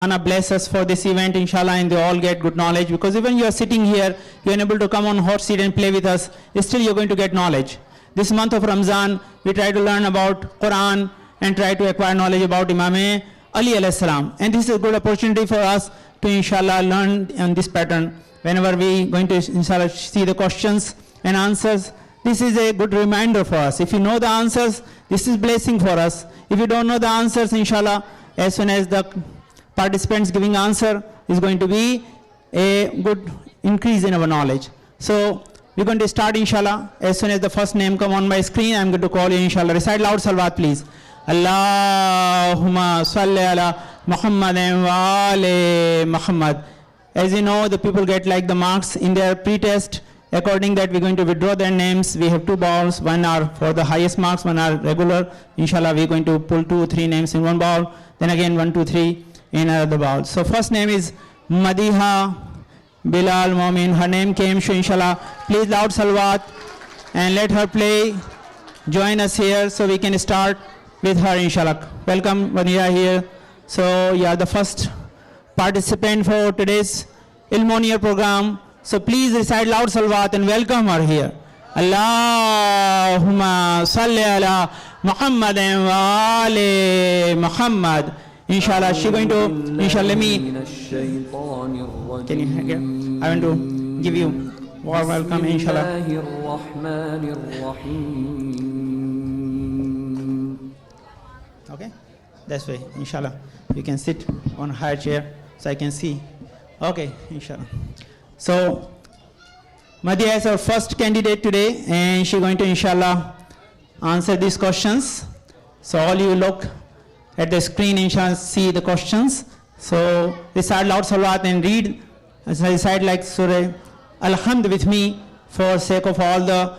Allah bless us for this event, inshallah, and they all get good knowledge, because even you are sitting here, you are unable to come on hot seat and play with us, still you're going to get knowledge. This month of Ramzan, we try to learn about Quran and try to acquire knowledge about Imam Ali alayhi salam. And this is a good opportunity for us to, inshallah, learn on this pattern. Whenever we going to, inshallah, see the questions and answers, this is a good reminder for us. If you know the answers, this is blessing for us. If you don't know the answers, inshallah, as soon as the participants giving answer is going to be a good increase in our knowledge. So we're going to start, inshallah. As soon as the first name come on my screen, I'm going to call you, inshallah. Recite loud salawat, please. Allahumma salli ala Muhammadin wa ali Muhammad. As you know, the people get like the marks in their pre-test. According that, we're going to withdraw their names. We have two balls. One are for the highest marks, one are regular. Inshallah, we're going to pull 2 or 3 names in one ball. Then again, 1, 2, 3 in another ball. So first name is Madiha Bilal Momin. Her name came, so inshallah. Please loud salawat and let her play. Join us here so we can start with her, inshallah. Welcome, Madiha here. So you are the first participant for today's Ilmonier program. So please recite loud salawat and welcome her here. Allahumma salli ala Muhammadin wa ali Muhammad. Inshallah, she's going to, inshallah, let me, can you hear? I want to give you warm welcome, inshallah. Okay, that's way, inshallah. You can sit on a higher chair so I can see. Okay, inshallah. So, Madhya is our first candidate today, and she's going to, inshallah, answer these questions. So all you look at the screen, inshallah, see the questions. So recite loud salawat and read, recite like Surah Al-Hamd with me for sake of all the,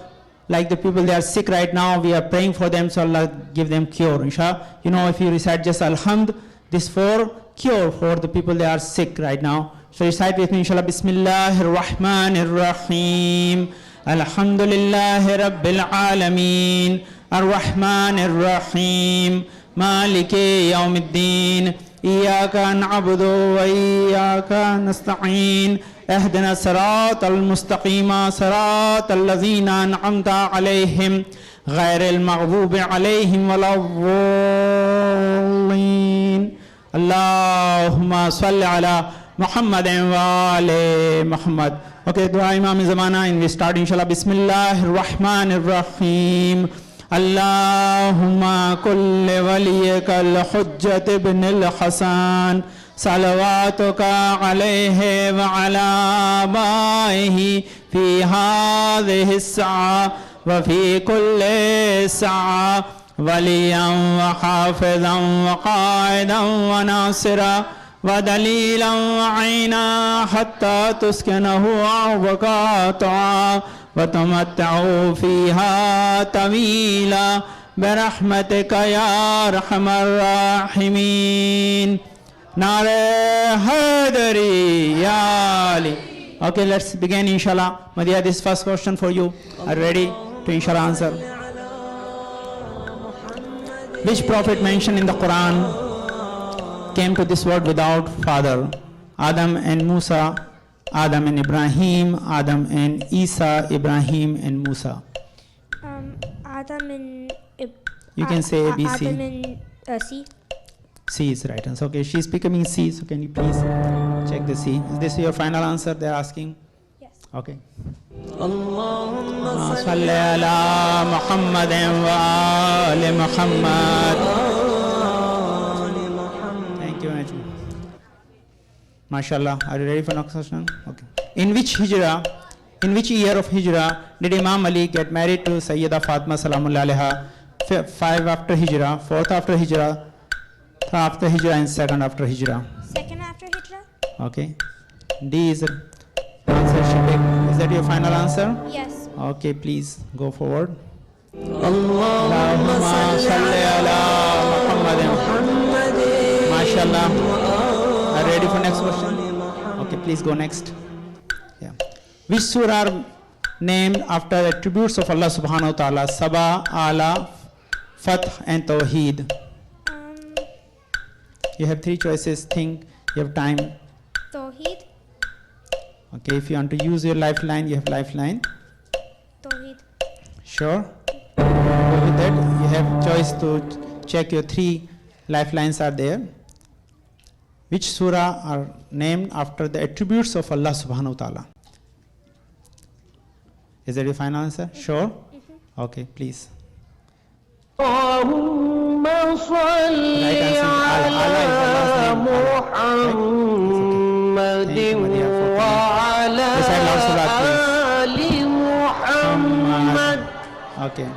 like the people, they are sick right now, we are praying for them, so Allah give them cure, inshallah. You know, if you recite just Al-Hamd, this for cure for the people, they are sick right now. So recite with me, inshallah. Bismillahir Rahmanir Rahim. Alhamdulillahi Rabbil Alameen. Ar-Rahmanir Rahim. Maliki Yawmiddin. Iyaka na'budu wa iyaka nasta'een. Ihdina siratal mustaqima siratal lazina an'amta alayhim. Ghayril maghdubi alayhim waladdallin. Allahumma salli ala Muhammadin wa ali Muhammad. Okay, dua Imam Zamana, and we start, inshallah. Bismillahir Rahmanir Rahim. Allahumma kulli waliyaka al-Hujjat ibn al-Hasan. Salawatuka alayhi wa ala abaihi fi hadhihi as-sa'a wa fi kulli sa'a. وليا وحافظا وقائدا وناصرا ودليلا وعينا حتى تسكنه عرضك طاعا وتمتعوا فيها طويلا برحمتك يا أرحم الراحمين. نعرہ حیدری یا علی. Okay, let's begin, inshallah. Madhya, this first question for you. Are you ready to, inshallah, answer? Which prophet mentioned in the Quran came to this world without father? Adam and Musa, Adam and Ibrahim, Adam and Isa, Ibrahim and Musa. Adam and You can say A, B, C. Adam and C. C is right answer. Okay, she's becoming C, so can you please check the C? Is this your final answer they're asking? Yes. Okay. Allahumma salli ala Muhammadin wa ali Muhammad. Thank you, Najmi. MashaAllah. Are you ready for next question? Okay. In which year of Hijrah did Imam Ali get married to Sayyida Fatima Salamullah alaiha? 5 after Hijrah, 4th after Hijrah, 3rd after Hijrah, and 2nd after Hijrah. Second after Hijrah? Okay. D is the answer she picked. Is that your final answer? Yes. Okay, please go forward. Allahumma salli ala Muhammadin. MashaAllah. Are you ready for next question? Okay, please go next. Yeah. Which surah are named after attributes of Allah subhanahu wa ta'ala? Saba, Ala, Fath and Tawheed. Um, You have three choices. Think, You have time. Tawheed. Okay, if you want to use your lifeline, you have lifeline. Tawheed. Sure. Go with that. You have choice to check your 3 lifelines are there. Which surah are named after the attributes of Allah subhanahu wa ta'ala? Is that your final answer? Sure? Okay, please. اللهم صل Right answer is Allah. Allah is Allah's name. محمد Thank you, Maria, for coming. وعلى Recite loud salat, please. آل محمد Okay.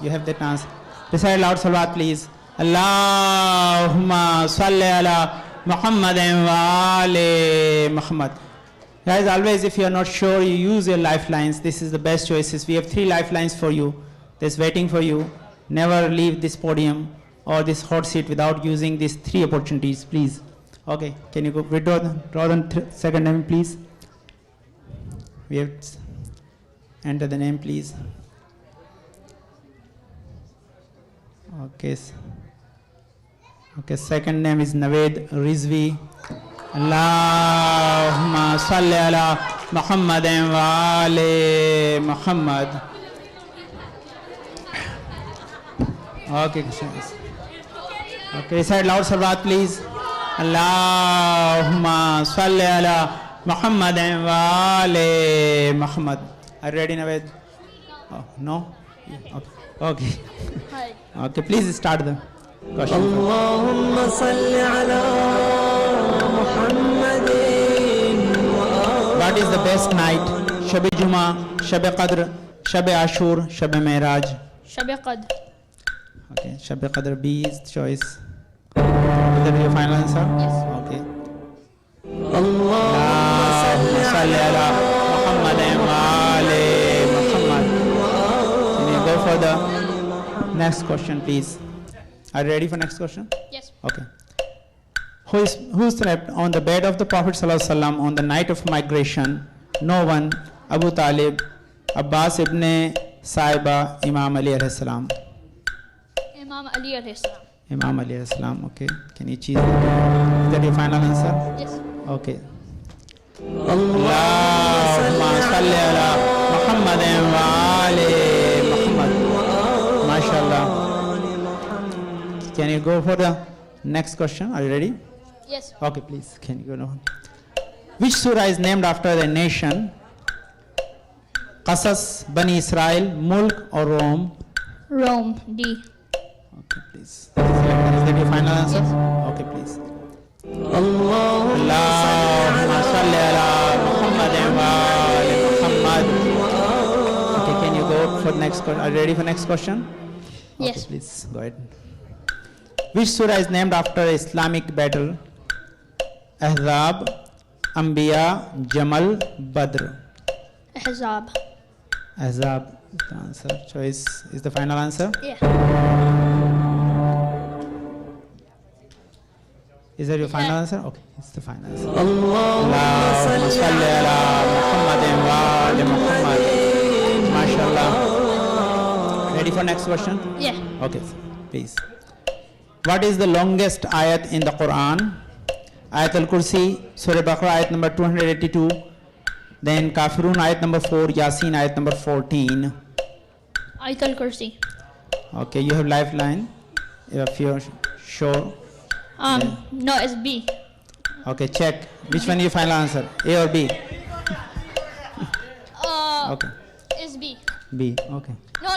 You have that answer. Recite loud salawat, please. Allahumma salli ala Muhammadin wa ali Muhammad. Guys, always if you are not sure, you use your lifelines. This is the best choices. We have 3 lifelines for you. That's waiting for you. Never leave this podium or this hot seat without using these 3 opportunities, please. Okay, can you go withdraw the second name, please? We have enter the name, please. Okay. Okay, second name is Naved Rizvi. Allahumma salli ala Muhammadin wa ali Muhammad. Okay, okay, recite loud salawat, please. Allahumma salli ala Muhammadin wa ali Muhammad. Are you ready, Naved? Oh, no? Yeah, okay. Hi. Okay, please start the question. اللهم صل على محمد What is the best night? Shab Juma, Shab Qadr, Shab Ashur, Shab Mehraj. Shab Qadr. Okay, Shab Qadr B is choice. Is that your final answer? Yes. Okay. اللهم Allahumma salli ala Muhammadin wa ali Muhammad. Can you go for the next question, please? Are you ready for next question? Yes. Okay. Who slept on the bed of the Prophet ﷺ on the night of migration? No one. Abu Talib, Abbas ibn Saiba, Imam Ali alayhi salam. Imam Ali alayhi salam. Imam Ali alayhi salam. Okay. Can you choose? Is that your final answer? Yes. Okay. Allahumma salli ala Muhammadin wa ali Muhammad. MashaAllah. Can you go for the next question? Are you ready? Yes. Okay, please. Can you go on? Which surah is named after the nation? Qasas, Bani Israel, Mulk or Rome? Rome. D. Okay, please. Is that your final answer? Yes. Okay, please. اللهم Allahumma salli ala Muhammadin wa ali Muhammad. Okay, can you go for next question? Are you ready for next question? Okay, Yes. please go ahead. Which surah is named after Islamic battle? Ahzab, Anbiya, Jamal, Badr. Ahzab. Ahzab is the answer. Choice is the final answer. Yeah. Is that your final Yeah. answer? Okay, it's the final answer. اللهم Allahumma صل salli ala Muhammadin wa ali Muhammad. MashaAllah. Ready for next question? Yeah. Okay, please. What is the longest ayat in the Quran? Ayat al-Kursi, Surah Baqarah, ayat number 282. Then Kafirun, ayat number 4. Yasin, ayat number 14. Ayatul Kursi. Okay, you have lifeline. If you're sure. No, it's B. Okay, check. Which one your final answer? A or B? Okay, It's B. B. Okay. No.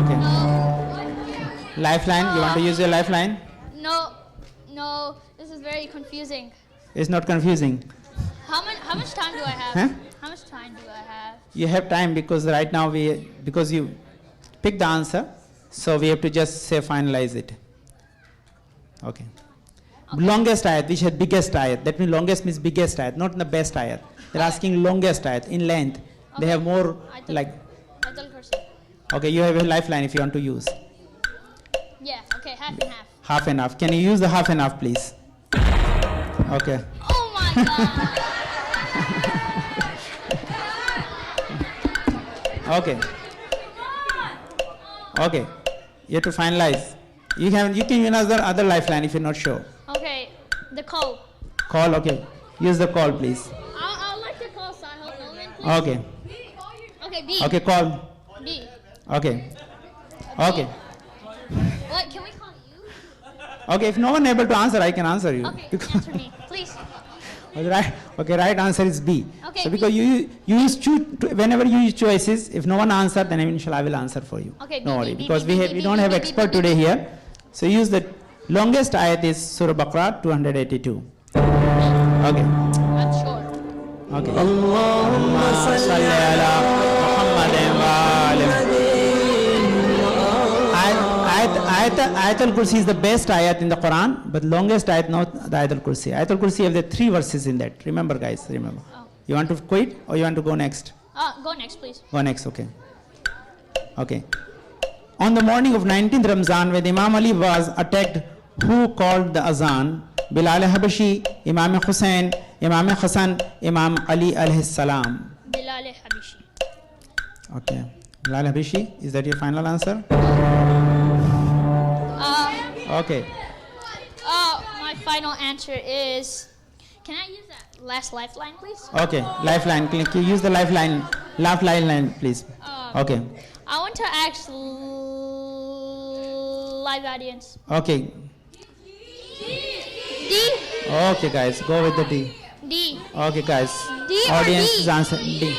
Okay. No. Lifeline. You want to use your lifeline? No. This is very confusing. It's not confusing. How much time do I have? Huh? How much time do I have? You have time because right now because you pick the answer, so we have to just say finalize it. Okay. Longest ayat, which is biggest ayat. That means longest means biggest ayat, not the best ayat. They're asking longest ayat in length. They have more like. Ayatul Kursi. Okay, you have a lifeline if you want to use. Yeah. Okay. Half and half. Half and half. Can you use the half and half, please? Okay. Oh my God. Okay. Okay. You have to finalize. You can use other lifeline if you're not sure. Okay. The call. Call, okay. Use the call, please. I'd like to call Sahil Noman, please. Okay. Okay, B. Okay, call. B. Okay. Okay. What? Can we call you? Okay, if no one able to answer, I can answer you. Okay, Because- answer me, please. Okay, right answer is B. Okay, So B. because you use whenever you use choices, if no one answer, then inshallah I will answer for you. Okay, No B, worry, B, because B, we B, don't B, have B, expert B, B, today B. here. So use the longest ayat is Surah Baqarah 282. Okay. I'm sure. Okay. اللهم صل صل على محمد وآل Ayat al-Kursi is the best ayat in the Quran, but longest ayat not the Ayat al-Kursi. Ayat al-Kursi have the 3 verses in that. Remember guys, remember. Oh. You want to quit or you want to go next? Go next, please. Go next, okay. Okay. On the morning of 19th Ramzan, when Imam Ali was attacked, who called the azan? Bilal Habashi, Imam Hussain, Imam Hassan, Imam Ali alayhi salam. Bilal Habishi. Okay. Bilal Habashi, is that your final answer? Okay. My final answer is. Can I use that last lifeline, please? Okay. Lifeline. Can you use the lifeline? Lifeline, please. Okay. I want to ask live audience. Okay. D. Okay, guys. Go with the D. D. Okay, guys. D or Audience D? is answer D.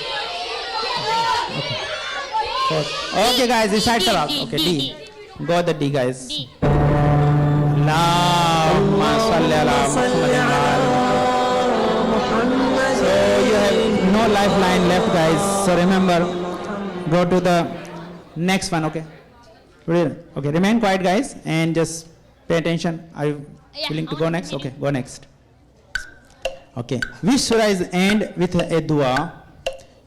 Okay, guys. Decide the rock. Okay, D. Go with the D, guys. D. Allahumma salli ala Muhammadin wa ali Muhammad. So you have no lifeline left, guys. So remember, go to the next one. Okay. Okay. Remain quiet, guys, and just pay attention. Are you Yeah, willing to I go want next? to Okay. Go next. Okay. Which surah is end with a dua?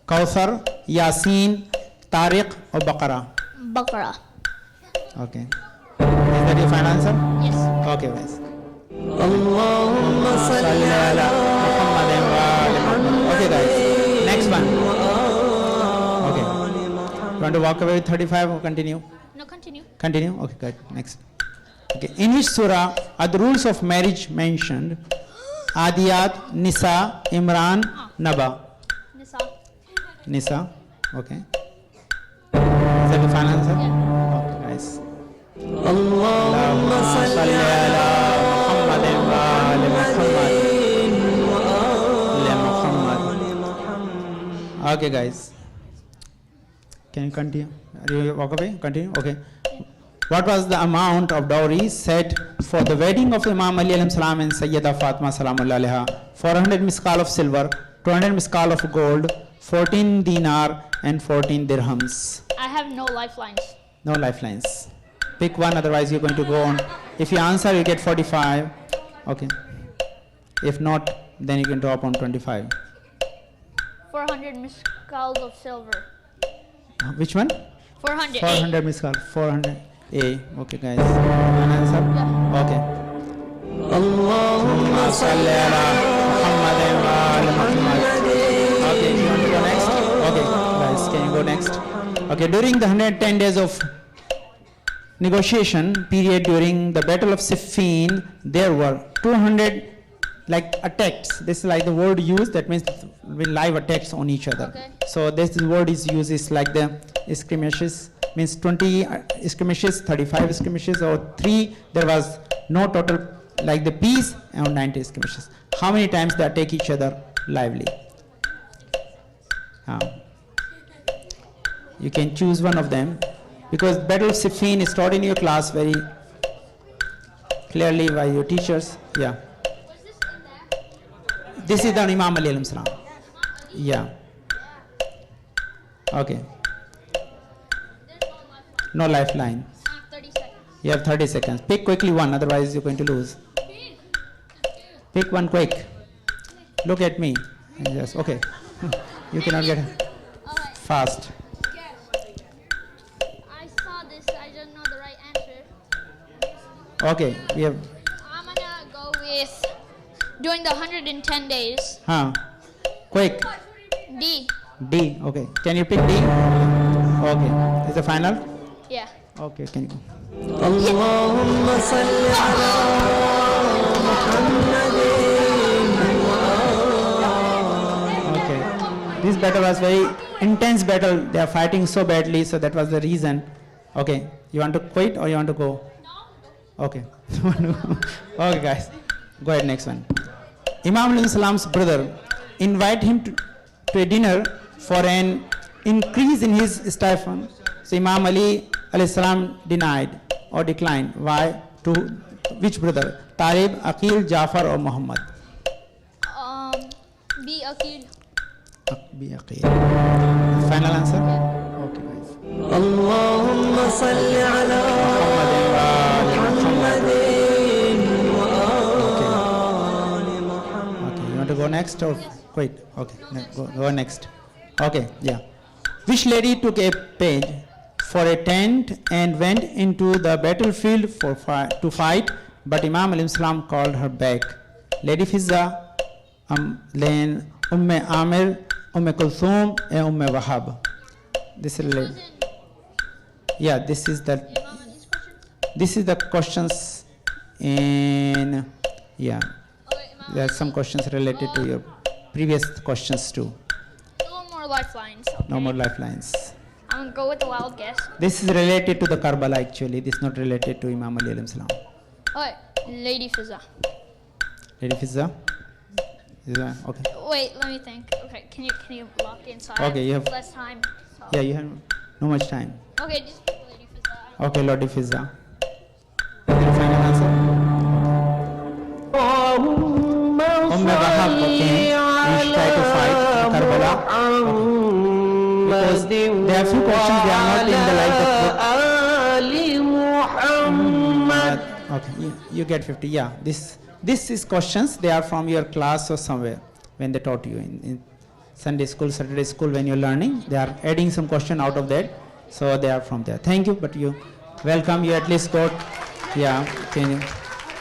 Kawthar, Yasin, Tariq, or Baqarah? Baqarah. Okay. Is that your final answer? Yes. Okay, guys. اللهم صل على Okay, guys. Next one. Okay. You want to walk away with 35 or continue? No, continue. Continue? Okay, good. Next. Okay. In which surah are the rules of marriage mentioned? Adiyat, Nisa, Imran, Naba. Nisa. Nisa. Okay. Is that the final answer? Yeah. Okay, guys. اللهم صل صل على محمد وآل محمد. Okay, guys. Can you continue? Are you walk away? Continue. Okay. What was the amount of dowry set for the wedding of Imam Ali alayhi salam and Sayyida Fatima salamullah alaiha? 400 misqal of silver, 200 misqal of gold, 14 dinar, and 14 dirhams. I have no lifelines. No lifelines. Pick one, otherwise you're going to go on. If you answer, you get 45. Okay. If not, then you can drop on 25. 400 miscals of silver. Which one? 400. 400 miscal. 400. A. Okay, guys. One answer? Yeah. Okay. اللهم صل على محمد وآل محمد. Okay, you want to go next? Okay, guys, can you go next? Okay, during the 110 days of negotiation period during the Battle of Siffin, there were 200 like attacks. This is like the word used, that means live attacks on each other. Okay. So this word is used is like the skirmishes, means 20 skirmishes, 35 skirmishes, or 3 there was no total, like the peace, and 90 skirmishes. How many times they attack each other lively? You can choose one of them, because Battle of Siffin is taught in your class very clearly by your teachers. Yeah. This is the Imam Ali alayhi salam. Yeah. Okay. No lifeline. 30 seconds. You have 30 seconds. Pick quickly one, otherwise you're going to lose. Pick one quick. Look at me. Yes, okay. You cannot get Okay. fast. I saw this. I don't know the right answer. Okay, we have, I'm gonna go with during the 110 days. quick. D. D, okay. Can you pick D? Okay. Is the final? Yeah. Okay, can you go? اللهم صل على محمد this battle was very intense battle. They are fighting so badly, so that was the reason. Okay, you want to quit or you want to go? Okay. Okay, guys. Go ahead, next one. Imam alayhi salam's brother invite him to a dinner for an increase in his stipend. So Imam Ali alayhi salam denied or declined. Why? To which brother? Talib, Aqil, Jafar or Muhammad? B. Akil. Be Aqil. Final answer? Okay, guys. اللهم صل على محمد وآل محمد. Okay, you want to go next or quit? Okay, go next. Okay, yeah. Which lady took a page for a tent and went into the battlefield to fight, but Imam alayhi salam called her back? Lady Fizza, then Amir, Kulthum, and Wahab. This is related. Yeah, this is the questions in, yeah. There are some questions related to your previous questions too. No more lifelines. Okay. No more lifelines. I'm gonna go with the wild guess. This is related to the Karbala actually. This is not related to Imam Ali alayhi salam. Alright, Lady Fizza. Lady Fizza? Is that, okay. Wait, let me think. Okay, can you lock inside? Okay, you have- less time. So. Yeah, you have no much time. Okay, just pick Lady Fizza. Okay, Lady Fizza. Any final answer? Wahab, okay. We try to fight Karbala. Okay. Because there are few questions they are not in the light of book. Okay, you get 50. Yeah, this is questions. They are from your class or somewhere when they taught you in Sunday school, Saturday school. When you're learning, they are adding some question out of that. So they are from there. Thank you, but you welcome. You at least got. Yeah, can you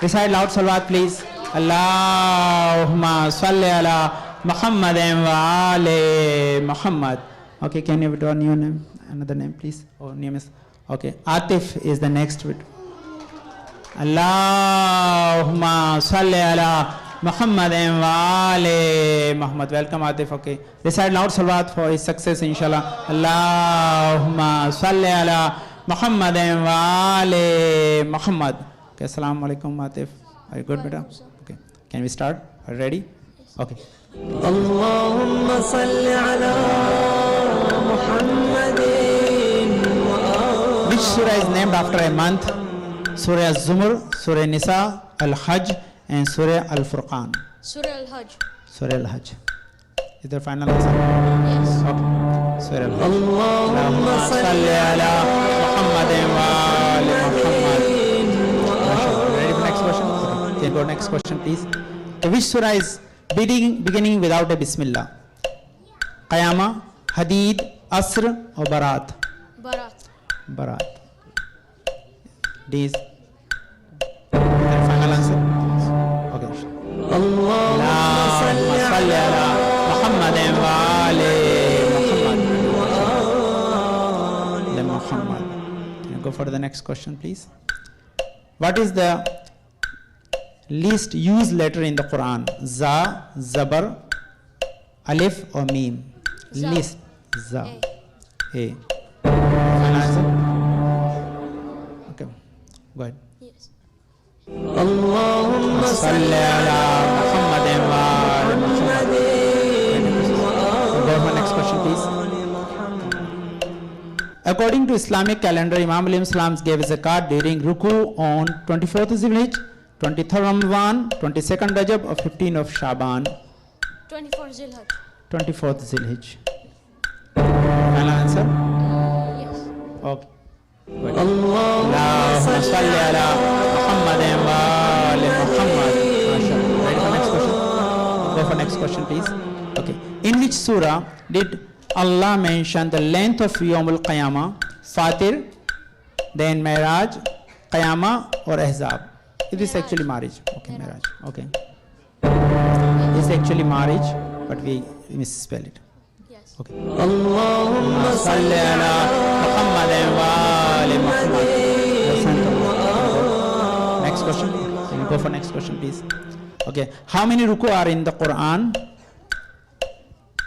recite loud salawat, please? Allahumma salli ala Muhammadin wa ali Muhammad. Okay, can you withdraw new name, another name, please? Or name is okay. Atif is the next bit. Allahumma salli ala Muhammadin wa ali Muhammad. Welcome, Atif. Okay, recite loud salawat for his success, inshallah. Allahumma salli ala Muhammadin wa ali Muhammad. Okay, assalamu alaikum, Atif. Are you good, beta? Okay, can we start? Are you ready? Okay. اللهم صل على محمد وآل. Which surah is named after a month? Surah Al-Zumur, Surah Nisa, Al-Hajj, and Surah Al-Furqan. Surah Al-Hajj. Surah Al-Hajj. Is there final answer? Yes. Okay. Surah Al-Hajj. اللهم صل على محمد وآل محمد. Ready for next question? Okay. Can you go next question, please? Okay, which surah is beginning without a Bismillah? Qiyamah, Hadid, Asr, or Barat? Barat. Barat. D is the final answer? Okay. اللهم صل صل على محمد وآل محمد. Can you go for the next question, please? What is the least used letter in the Quran? Za, Zabar, Alif or Mim? Za. Least. Za. A. Final answer? Okay. Go ahead. Yes. اللهم صل صل على محمد وآل محمد. Go for next question, please. According to Islamic calendar, Imam alayhi salam gave zakat during Ruku on 24th Zilhijjah, 23rd Ramadan, 22nd Rajab, or 15th of Shaban. 24 Zilhaj. 24th Zilhijjah. Final answer? Yes. Okay. اللهم اللهم صل على محمد وآل محمد. MashaAllah. Ready for next question? Go for next question, please. Okay. In which surah did Allah mention the length of Yawmul Qiyamah? Fatir, then Miraj, Qiyamah, or Ahzab? It is actually marriage. Okay, Miraj. Okay. It's actually marriage, but we misspell it. Yes. Okay. اللهم صل صل على محمد وآل محمد. Next question. Can you go for next question, please? Okay. How many ruku are in the Quran?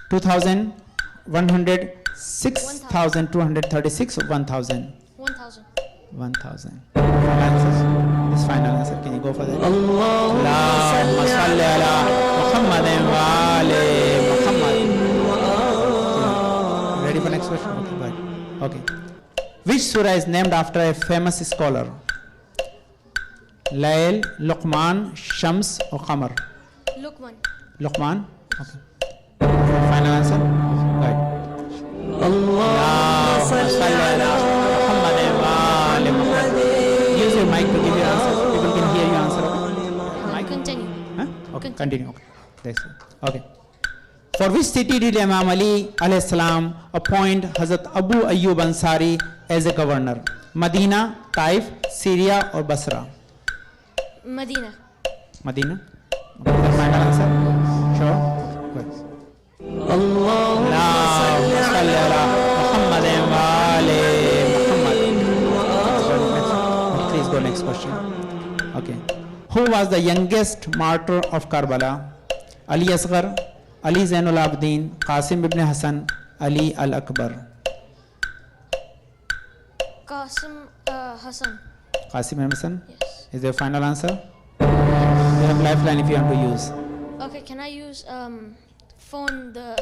2000, 106,236 or 1,000? 1,000. 1,000. Final answer. This final answer. Can you go for that? Allahumma salli ala Muhammadin wa ali Muhammad. Ready for next question? Okay, go ahead. Okay. Which surah is named after a famous scholar? Layl, Luqman, Shams or Qamar? Luqman. Luqman? Okay. Final answer? Go ahead. Allahumma salli ala Muhammadin wa ali Muhammad. Use your mic to give your answer. People can hear you answer. Okay? Continue. Huh? Okay, continue. Okay. That's it. Okay. For which city did Imam Ali alayhi salam appoint Hazrat Abu Ayyub Ansari as a governor? Medina, Taif, Syria or Basra? Medina. Medina? Okay, is that final answer? Sure? Good. Allahumma salli ala Muhammadin wa ali Muhammad. Please go next question. Okay. Who was the youngest martyr of Karbala? Ali Asghar, Ali Zainul Abidin, Qasim ibn Hassan, Ali al-Akbar. Qasim Hassan. Qasim ibn Hassan? Yes. Is there a final answer? You have lifeline if you want to use. Okay, can I use phone the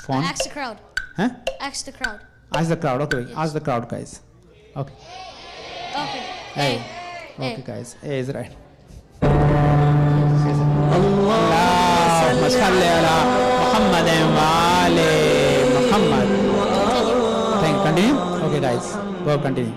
Phone? ask the crowd. Huh? Ask the crowd. Ask the crowd. Okay, Yes. ask the crowd, guys. Okay. Okay. Hey. A. Okay, guys. A is right. Allahumma salli ala Muhammadin wa ali Muhammad. Continue? Okay, guys. Go continue.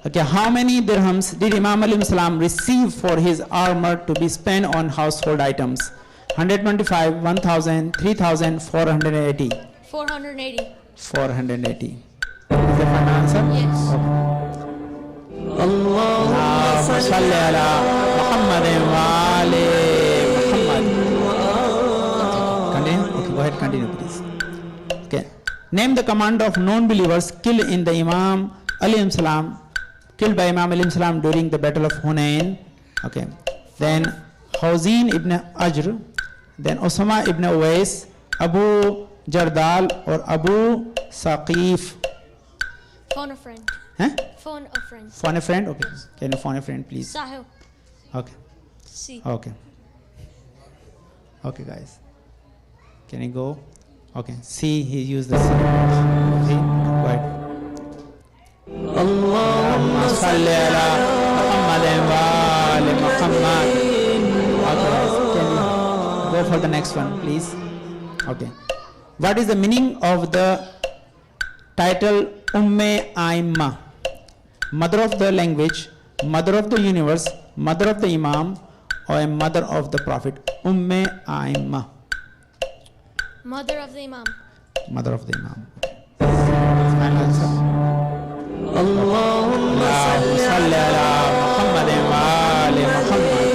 Okay, how many dirhams did Imam Ali Salam receive for his armor to be spent on household items? 125, 1,000, 3,000, 480. 480. 480. Is the final answer? Yes. Allahumma salli ala Muhammadin wa ali Muhammad. Continue? Okay, go ahead, continue please. Okay. Name the commander of non-believers killed in the Imam Ali Salam, killed by Imam Ali Salam during the Battle of Hunain. Okay. Then Hawzin ibn Ajr, then Osama ibn Uwais, Abu Jardal or Abu Saqif. Phone a friend. Huh? Phone a friend. Phone a friend? Okay. Can you phone a friend please? Sahil. Okay. C. Okay. Okay, guys. Can you go? Okay. See, he used the C. See? Go ahead. Allahumma salli ala Muhammadin wa ali Muhammad. Okay, guys. Can you go for the next one, please? Okay. What is the meaning of the title Umme Aimma? Mother of the language, mother of the universe, mother of the Imam, or a mother of the Prophet? Umme Aimma. Mother of the Imam. Mother of the Imam. Final answer. Allahumma salli ala Muhammadin wa ali Muhammad.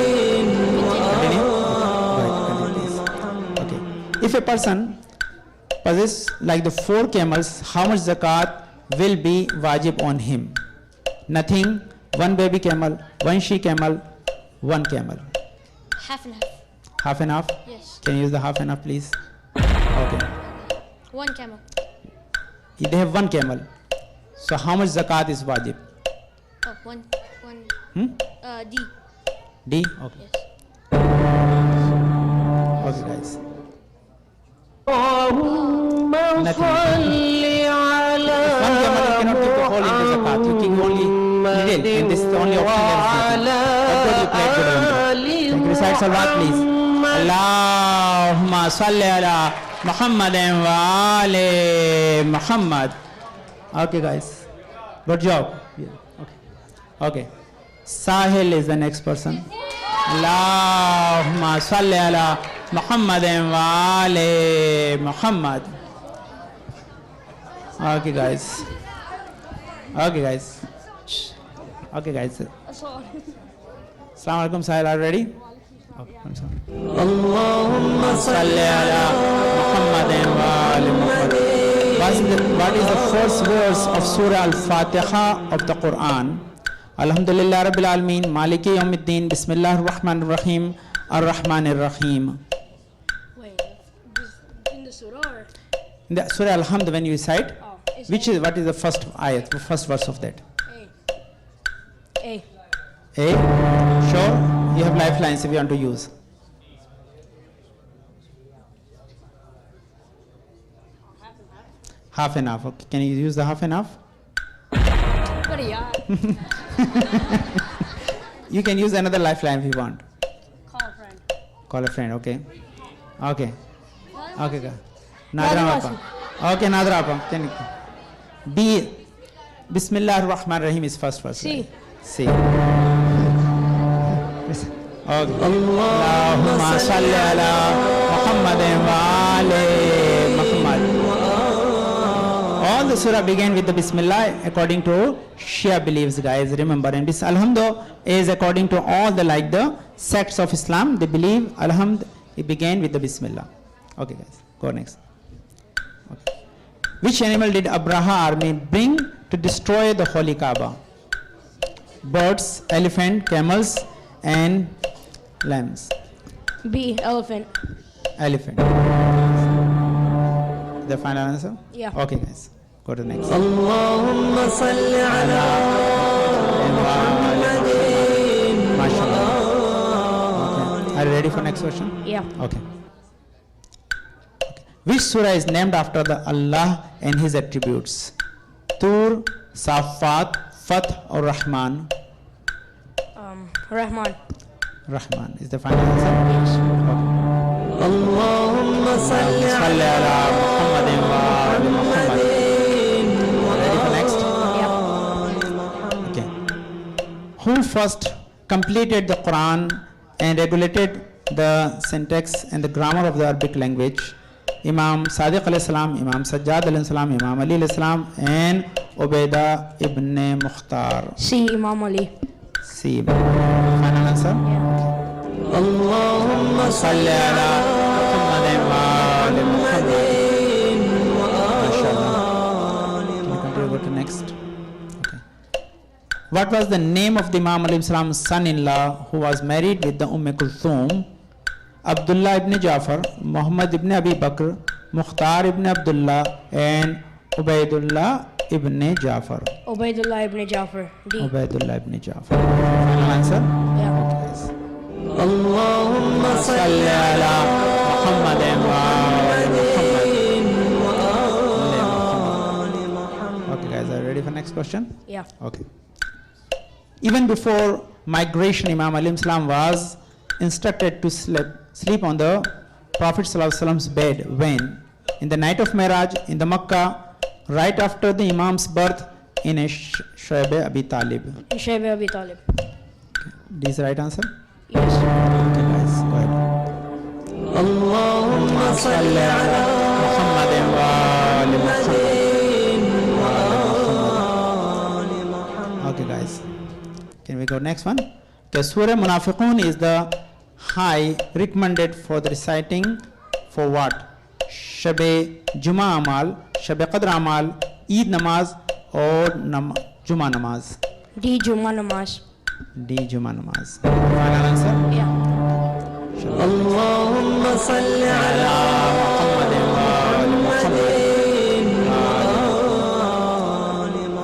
Continue? Continue, please. Okay. If a person possesses like the 4 camels, how much zakat will be wajib on him? Nothing. 1 baby camel, 1 she camel, 1 camel. Half and half. Half and half? Yes. Can you use the half and half, please? Okay. 1 camel. They have 1 camel. So how much zakat is wajib? Oh, one. Hmm? D. D? Okay. Yes. Okay, guys. اللهم Nothing. صل على One camel you cannot keep the whole into zakat. You keep only little. And this is the only option that is given. But good, you played good. Thank you. Recite Salawat, please. Allahumma salli ala Muhammadin wa ali Muhammad. Okay, guys. Good job. Yeah. Okay. Okay. Sahil is the next person. Allahumma salli ala Muhammadin wa ali Muhammad. Okay, guys. Okay, guys. Shh. Okay, guys. Assalamu alaikum, Sahil. Are you ready? Okay, I'm sorry. اللهم Salli ala Muhammadin wa ali Muhammad. What is the first verse of Surah Al-Fatiha of the Quran? Alhamdulillah Rabbil Alameen, Maliki Yawmiddin, Bismillah ar-Rahman ar-Rahim, Ar-Rahman ar-Rahim. Wait, in the surah or? In the Surah Al-Hamd, when you recite, Is what is the first ayat, the first verse of that? A. A. Sure, you have lifelines if you want to use. Half and half. Okay. Can you use the half and half? What are you? You can use another lifeline if you want. Call a friend. Call a friend. Okay. Okay. Okay. Go. Nadra Appa. Okay, Nadra Appa. Can you? B. Bismillah ar-Rahman ar-Rahim is first verse. C. C. Okay. Allahumma salli ala Muhammadin wa ali Muhammad. All the surah began with the Bismillah according to Shia beliefs, guys. Remember, and this Alhamd is according to all the sects of Islam. They believe Alhamd, it began with the Bismillah. Okay, guys, go next. Okay. Which animal did Abraha army bring to destroy the Holy Kaaba? Birds, elephant, camels, and lambs. B. Elephant. Elephant. The final answer? Yeah. Okay, guys. Go to the next. اللهم صل على MashaAllah. Okay. Are you ready for next question? Yeah. Okay. Which surah is named after the Allah and His attributes? Tur, Safat, Fath, or Rahman? Rahman. Rahman is the final answer. Yes. Okay. اللهم صل صل على محمد وآل محمد. Ready for next? Yeah. Okay. Who first completed the Quran and regulated the syntax and the grammar of the Arabic language? Imam Sadiq alayhi salam, Imam Sajjad alayhi salam, Imam Ali alayhi salam, and Ubaidah ibn Mukhtar. C. Imam Ali. C. Final answer? Yeah. اللهم صل على محمد وآل محمد. MashaAllah. Can you continue, go to next? Okay. What was the name of the Imam alayhi salam's son-in-law who was married with the Kulthum? Abdullah ibn Jafar, Muhammad ibn Abi Bakr, Mukhtar ibn Abdullah, and Ubaidullah ibn Jafar. Ubaidullah ibn Jafar. D. Ubaidullah ibn Jafar. Final answer? Yeah. Okay, guys. اللهم صل صل على محمد وآل محمد. Okay, guys, are you ready for next question? Yeah. Okay. Even before migration, Imam alayhi salam was instructed to sleep on the Prophet sallallahu alaihi wasallam's bed when? In the night of Miraj, in the Makkah, right after the Imam's birth in a Shaib Abi Talib. Shayb Abi Talib. This is the right answer? Yes. Okay, guys, go ahead. اللهم صل على محمد وآل محمد. Okay, guys. Can we go next one? Okay, Surah Munafiqun is the high recommended for the reciting for what? Shabe Juma Amal, Shabe Qadr Amal, Eid Namaz, or Juma Namaz? D. Juma Namaz. D. Juma Namaz. Final answer? Yeah. اللهم صل على محمد وآل محمد.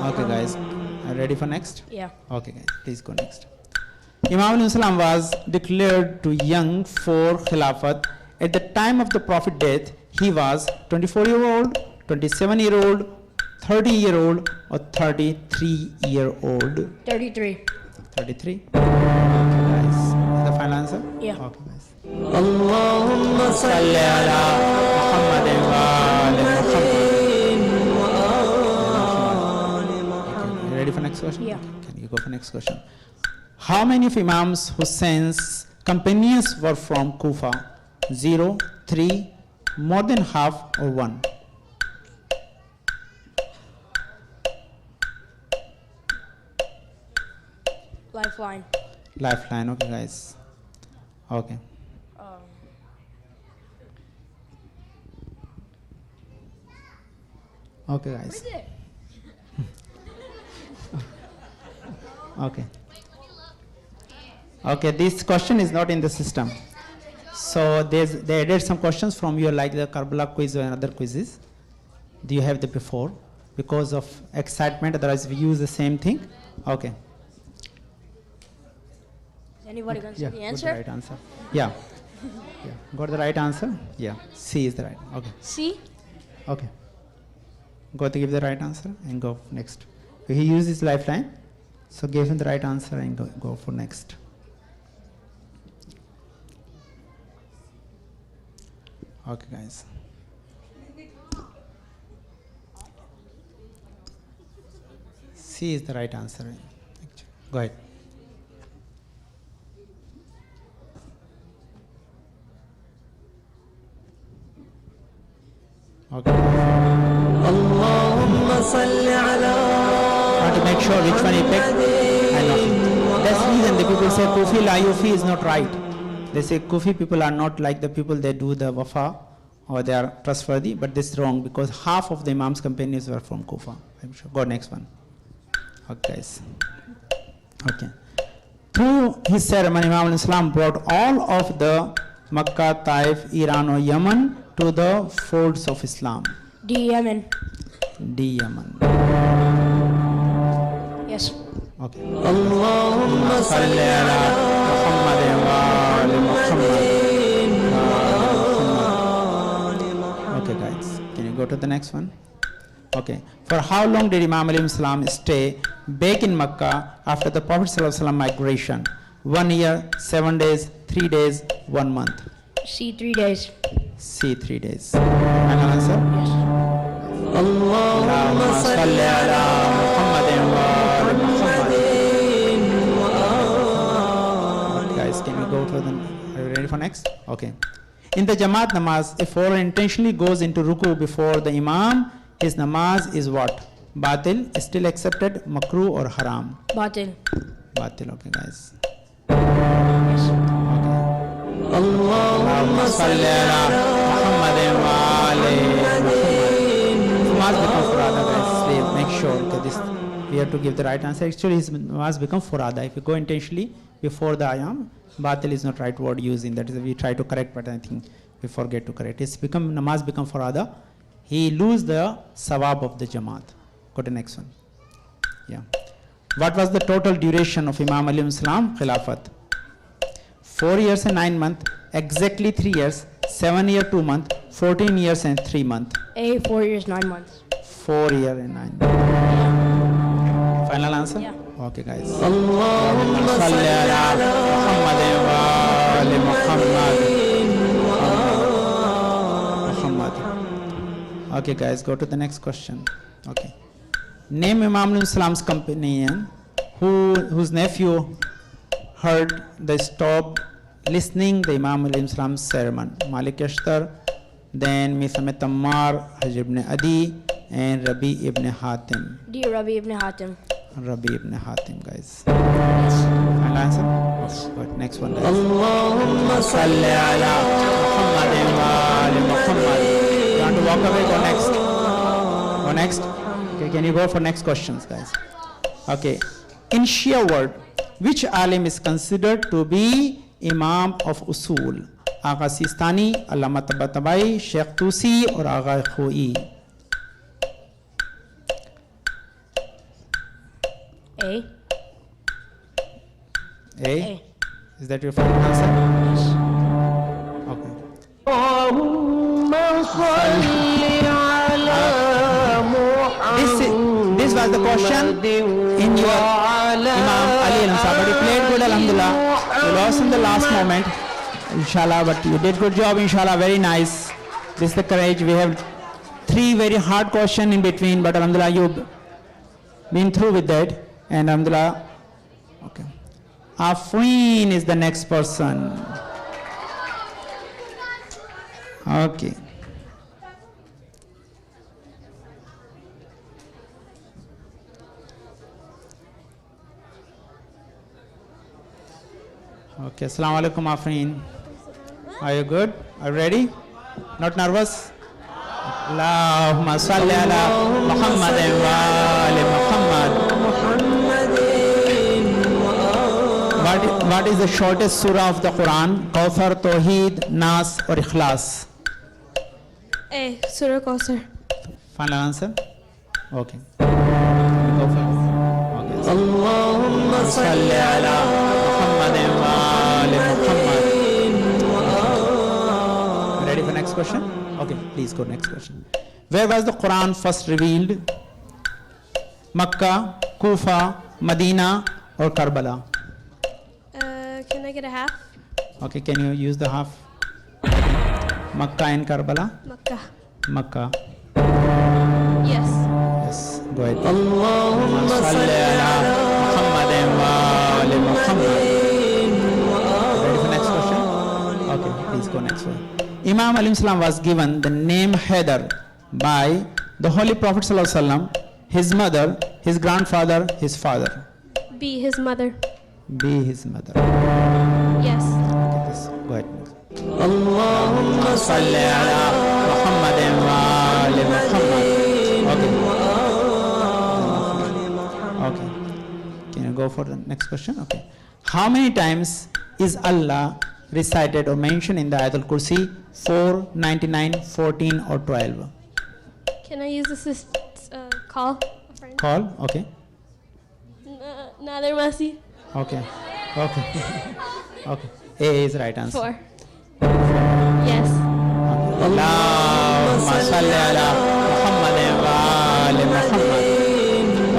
Okay, guys. Are you ready for next? Yeah. Okay, guys, please go next. Imam alayhi salam was declared too young for Khilafat. At the time of the Prophet's death, he was 24-year-old, 27-year-old, 30-year-old, or 33-year-old. 33. 33. Okay, guys. Is the final answer? Yeah. Okay, guys. اللهم صل صل على محمد وآل محمد. Okay, you ready for next question? Yeah. Can you go for next question? How many of Imams Hussein's companions were from Kufa? 0, 3, more than half, or 1? Lifeline. Lifeline, okay, guys. Okay. Okay, guys. Okay. Okay, this question is not in the system. So they added some questions from your, like the Karbala quiz or other quizzes. Do you have the before? Because of excitement, otherwise we use the same thing. Okay. Is anybody going to say the Got the answer? right answer. Yeah. Yeah. Got the right answer? Yeah. C is the right. Okay. C. Okay. Go to give the right answer and go next. He used his lifeline, so give him the right answer and go for next. Okay, guys. C is the right answer. Actually. Go ahead. Okay. اللهم صل على Want to make sure which one he picked? I know. That's the reason the people say Kufi la Yufi is not right. They say Kufi people are not like the people that do the wafa or they are trustworthy, but this is wrong because half of the Imam's companions were from Kufa. I'm sure. Go next one. Okay, guys. Okay. Through his ceremony, Imam al-Islam brought all of the Makkah, Taif, Iran or Yemen to the folds of Islam. D. Yemen. D. Yemen. Yes. Okay. اللهم صل على محمد وآل محمد. Okay, guys. Can you go to the next one? Okay. For how long did Imam alayhi salam stay back in Makkah after the Prophet sallallahu alaihi wasallam migration? 1 year, 7 days, 3 days, 1 month. C. 3 days. C. 3 days. Final answer? اللهم صل على محمد وآل محمد. Guys, can we go to the? Are you ready for next? Okay. In the Jamaat namaz, if one intentionally goes into ruku before the Imam, his namaz is what? Batil, still accepted, makruh or haram? Batil. Batil, okay, guys. اللهم صل على محمد وآل محمد. Namaz become furada, guys. Slave, make sure that this we have to give the right answer. Actually, his namaz become furada. If you go intentionally before the ayam, batil is not right word using. That is, we try to correct, but I think we forget to correct. It's become namaz become furada. He lose the sawab of the jamaat. Go to the next one. Yeah. What was the total duration of Imam alayhi salam khilafat? 4 years and 9 months, exactly 3 years, 7 years 2 months, 14 years and 3 months. A. 4 years, 9 months. 4 years and 9 months. Final answer? Yeah. Okay, guys. اللهم صل على محمد وآل محمد. Okay, guys, go to the next question. Okay. Name Imam al-Islam's companion whose nephew heard the stop listening the Imam al-Islam's sermon. Malik Ashtar, then Mithamet Ammar, Hajj ibn Adi, and Rabi ibn Hatim. D. Rabi ibn Hatim. Rabi ibn Hatim, guys. Final answer? Good. Next one, guys. اللهم صل على محمد وآل محمد. You want to walk away? Go next. Go next. Okay, can you go for next questions, guys? Okay. In Shia word, which alim is considered to be Imam of Usul? Agha Sistani, Allama Tabatabai, Sheikh Tusi, or Agha Khoi? A. A? A. Is that your final answer? Okay. اللهم صل على This was the question in your Imam Ali al-Ansar. But you played good, alhamdulillah. You lost in the last moment, inshallah, but you did good job, inshallah, very nice. This is the courage. We have 3 very hard questions in between, but alhamdulillah, you've been through with that. And alhamdulillah, okay. Afreen is the next person. Okay. Okay, assalamu alaikum Afreen. Are you good? Are you ready? Not nervous? Allahumma salli ala Muhammadin wa ali Muhammad. What is the shortest surah of the Quran? Kawthar, Tawheed, Nas or Ikhlas? A. Surah Kausar. Final answer? Okay. Go for it. Okay. اللهم صل صل على محمد وآل محمد. Ready for next question? Okay, please go next question. Where was the Quran first revealed? Makkah, Kufa, Medina, or Karbala? Can I get a half? Okay, can you use the half? Makkah and Karbala? Makkah. Makkah. Yes. Yes, go ahead. اللهم صل صل على محمد وآل محمد. Ready for next question? Okay, please go next one. Imam alayhi salam was given the name Haidar by the Holy Prophet sallallahu alaihi wasallam, his mother, his grandfather, his father. B, his mother. Be his mother. Yes. Okay, this, go ahead. اللهم صل على محمد وآل محمد. Okay. Okay. Can you go for the next question? Okay. How many times is Allah recited or mentioned in the Ayatul Kursi? 4, 99, 14 or 12? Can I use this call a friend? Call? Okay. Neither Mercy. Okay. Okay. Okay. A is right answer. 4. Yes. Allahumma salli ala Muhammadin wa ali Muhammad.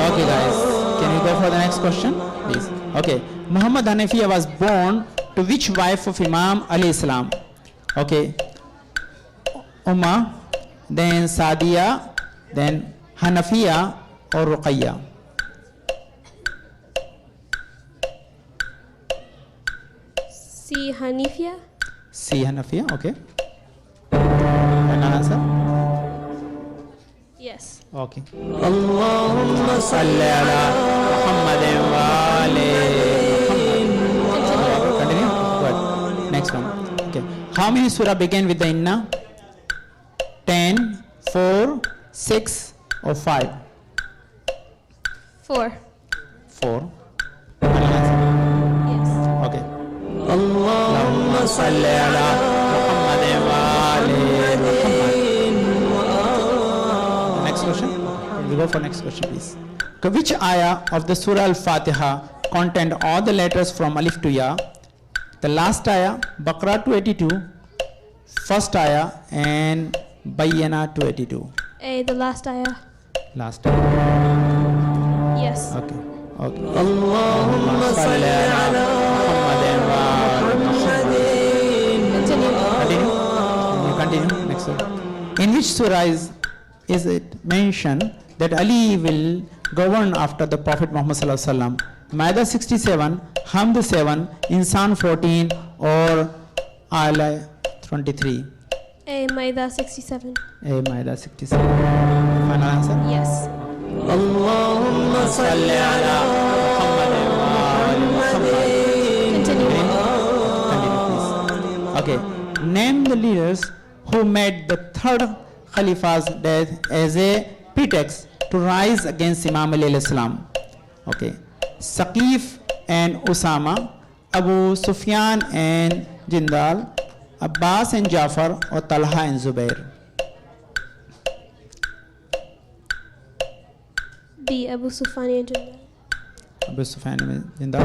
Okay guys, can you go for the next question, please? Okay, Muhammad Hanafiya was born to which wife of Imam alayhi salam? Okay, Ummah, then Sadiya, then Hanafiya or Ruqayya? C, Hanifia. C, Hanafiya, okay. Final answer? Yes. Okay. اللهم صل صل على محمد وآل محمد. Continue. Good. Next one. Okay. How many surah begin with the inna? 10, 4, 6 or 5? 4. 4. Final answer. Yes. Okay. اللهم صل على محمد وآل محمد. Next question. We go for next question, please. Okay, which ayah of the Surah Al-Fatiha contained all the letters from Alif to Ya? The last ayah, Baqarah 282, first ayah, and Bayyana 282. A, the last ayah. Last ayah. Yes. Okay. Okay. اللهم صل على محمد وآل محمد. Continue. Continue. You continue. Next one. In which surah is it mentioned that Ali will govern after the Prophet Muhammad sallallahu alaihi wasallam? Maida 67, Hamd 7, Insan 14, or Ala 23? A, Maida 67. A Maida 67. Final answer? Yes. اللهم صل على محمد وآل محمد. Continue. Continue, please. Okay. Name the leaders who made the third Khalifa's death as a pretext to rise against Imam Ali alayhi salam. Okay. Saqif and Usama, Abu Sufyan and Jindal, Abbas and Jafar, or Talha and Zubair? B, Abu Sufyan and Jindal. Abu Sufyan and Jindal.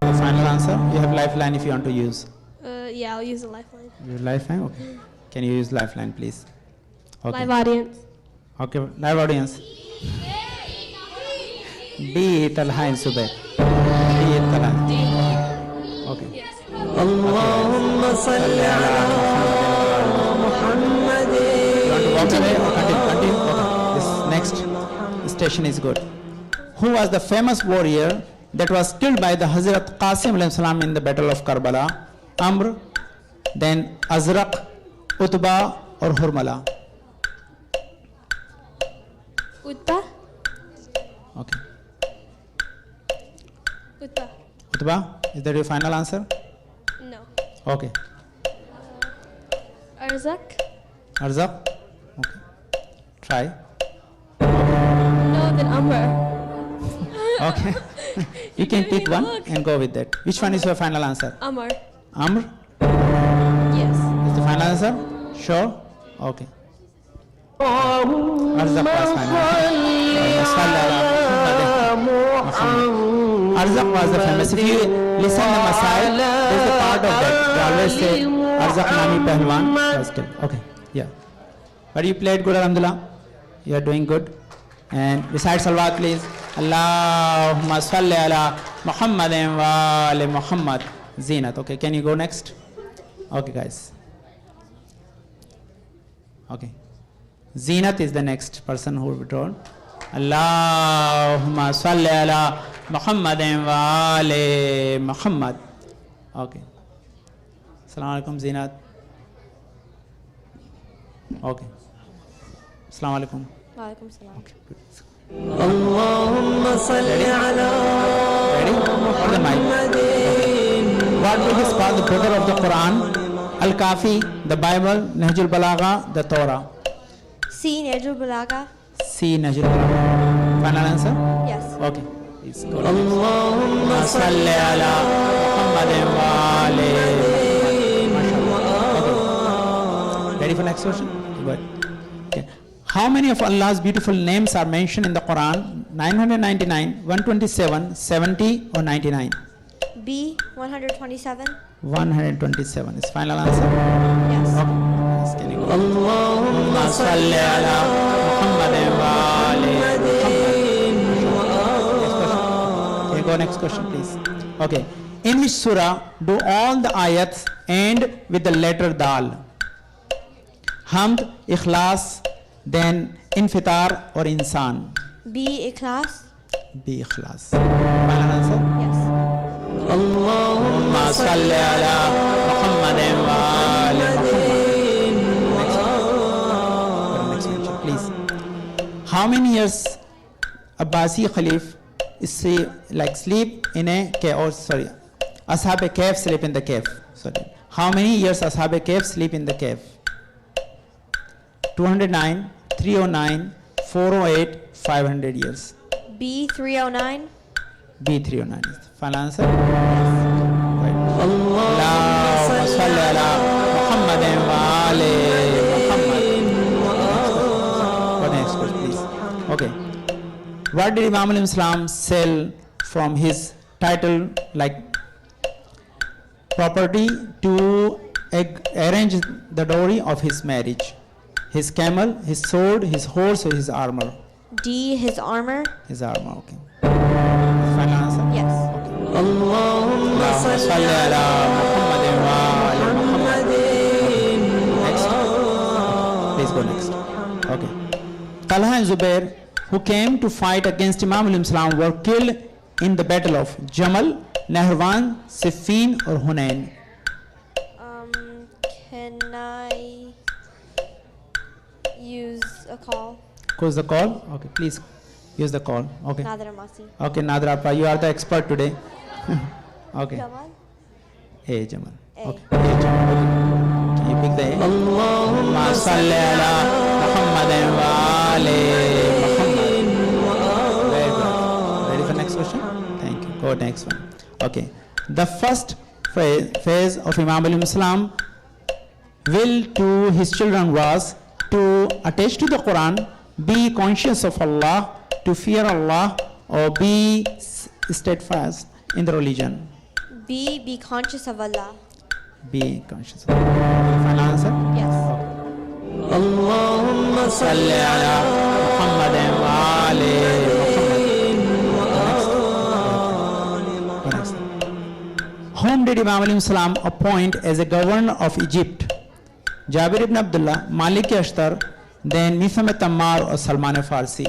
The final answer. You have lifeline if you want to use. Yeah, I'll use the lifeline. Your lifeline? Okay. Can you use lifeline, please? Okay. Live audience. Okay, live audience. B, Talha and Zubair. B, Talha. Okay. اللهم صل على محمد You want to walk away or continue? Continue. Okay. This next station is good. Who was the famous warrior that was killed by the Hazrat Qasim alayhi salam in the battle of Karbala? Amr, then Azraq, Utba, or Hurmala? Utba. Okay. Utba. Utba, is that your final answer? No. Okay. Arzak. Arzaq? Okay. Try. No, then Amr. Okay. You can gave me pick the one look. and go with that. Which one is your final answer? Amr. Amr? Yes. Is the final answer? Sure? Okay. Arzaq was Arzaq was the famous. If you listen the Masail, there's a part of that. They always say Arzaq Nami Pehlwan was killed. Okay, yeah. But you played good, alhamdulillah. You are doing good. And recite salawat, please. Allahumma salli ala Muhammadin wa ali Muhammad. Zinat. Okay, can you go next? Okay, guys. Okay. Zinat is the next person who will be drawn. Allahumma salli ala Muhammadin wa ali Muhammad. Okay. Assalamu alaikum, Zinat. Okay. Assalamu alaikum. Walaikum salam. Okay, good. اللهم صل على Ready? Hold the mic. What book is called the brother of the Quran? Al-Kafi, the Bible, Nahjul Balagha, the Torah. C. Najul Balaga. C. Nahjul Balagha. Final answer? Yes. Okay. Please go. اللهم صل على محمد وآل محمد. Ready for next question? Good. Okay. How many of Allah's beautiful names are mentioned in the Quran? 999, 127, 70 or 99? B. 127. 127 is final answer. Yes. Okay. Yes, can you go? اللهم صل على محمد وآل محمد. Okay, go next question, please. Okay. In which surah do all the ayats end with the letter Dal? Hamd, Ikhlas, then Infitar or Insan? B. Ikhlas. B. Ikhlas. Final answer? Yes. اللهم صل على محمد وآل محمد. Next question, please. How many years Abbasi Khalif sleep in a cave? Oh, sorry. Ashab Kahf sleep in the cave. Sorry. How many years Ashab Kahf sleep in the cave? 209, 309, 408, 500 years. B. 309. B 309 is the final answer. Allahumma salli ala Muhammadin wa ali Muhammad. What next question, please? Okay. What did Imam al-Islam sell from his title like property to arrange the dowry of his marriage? His camel, his sword, his horse, or his armor? D. His armor. His armor, okay. Final answer? Yes. اللهم صل صل على محمد وآل محمد. Next. Please go next. Okay. Talha and Zubair, who came to fight against Imam al-Islam, were killed in the battle of Jamal, Nahrawan, Siffin, or Hunain. Can I use a call? Who's the call? Okay, please use the call. Okay. Nadra Masi. Okay, Nadra Appa, you are the expert today. Okay. Jamal? Hey, Jamal. A. Okay. Hey, Jamal. Okay. Can you pick the A? اللهم صل على محمد وآل محمد. Very good. Ready for next question? Thank you. Go next one. Okay. The first phase of Imam al-Islam will to his children was to attach to the Quran, be conscious of Allah, to fear Allah, or be steadfast in the religion. B. Be conscious of Allah. Be conscious. Final answer? Yes. اللهم صل صل على محمد وآل محمد. Next. Whom did Imam al-Islam appoint as a governor of Egypt? Jabir ibn Abdullah, Malik Ashtar, then Mitham Tammar or Salman Farsi?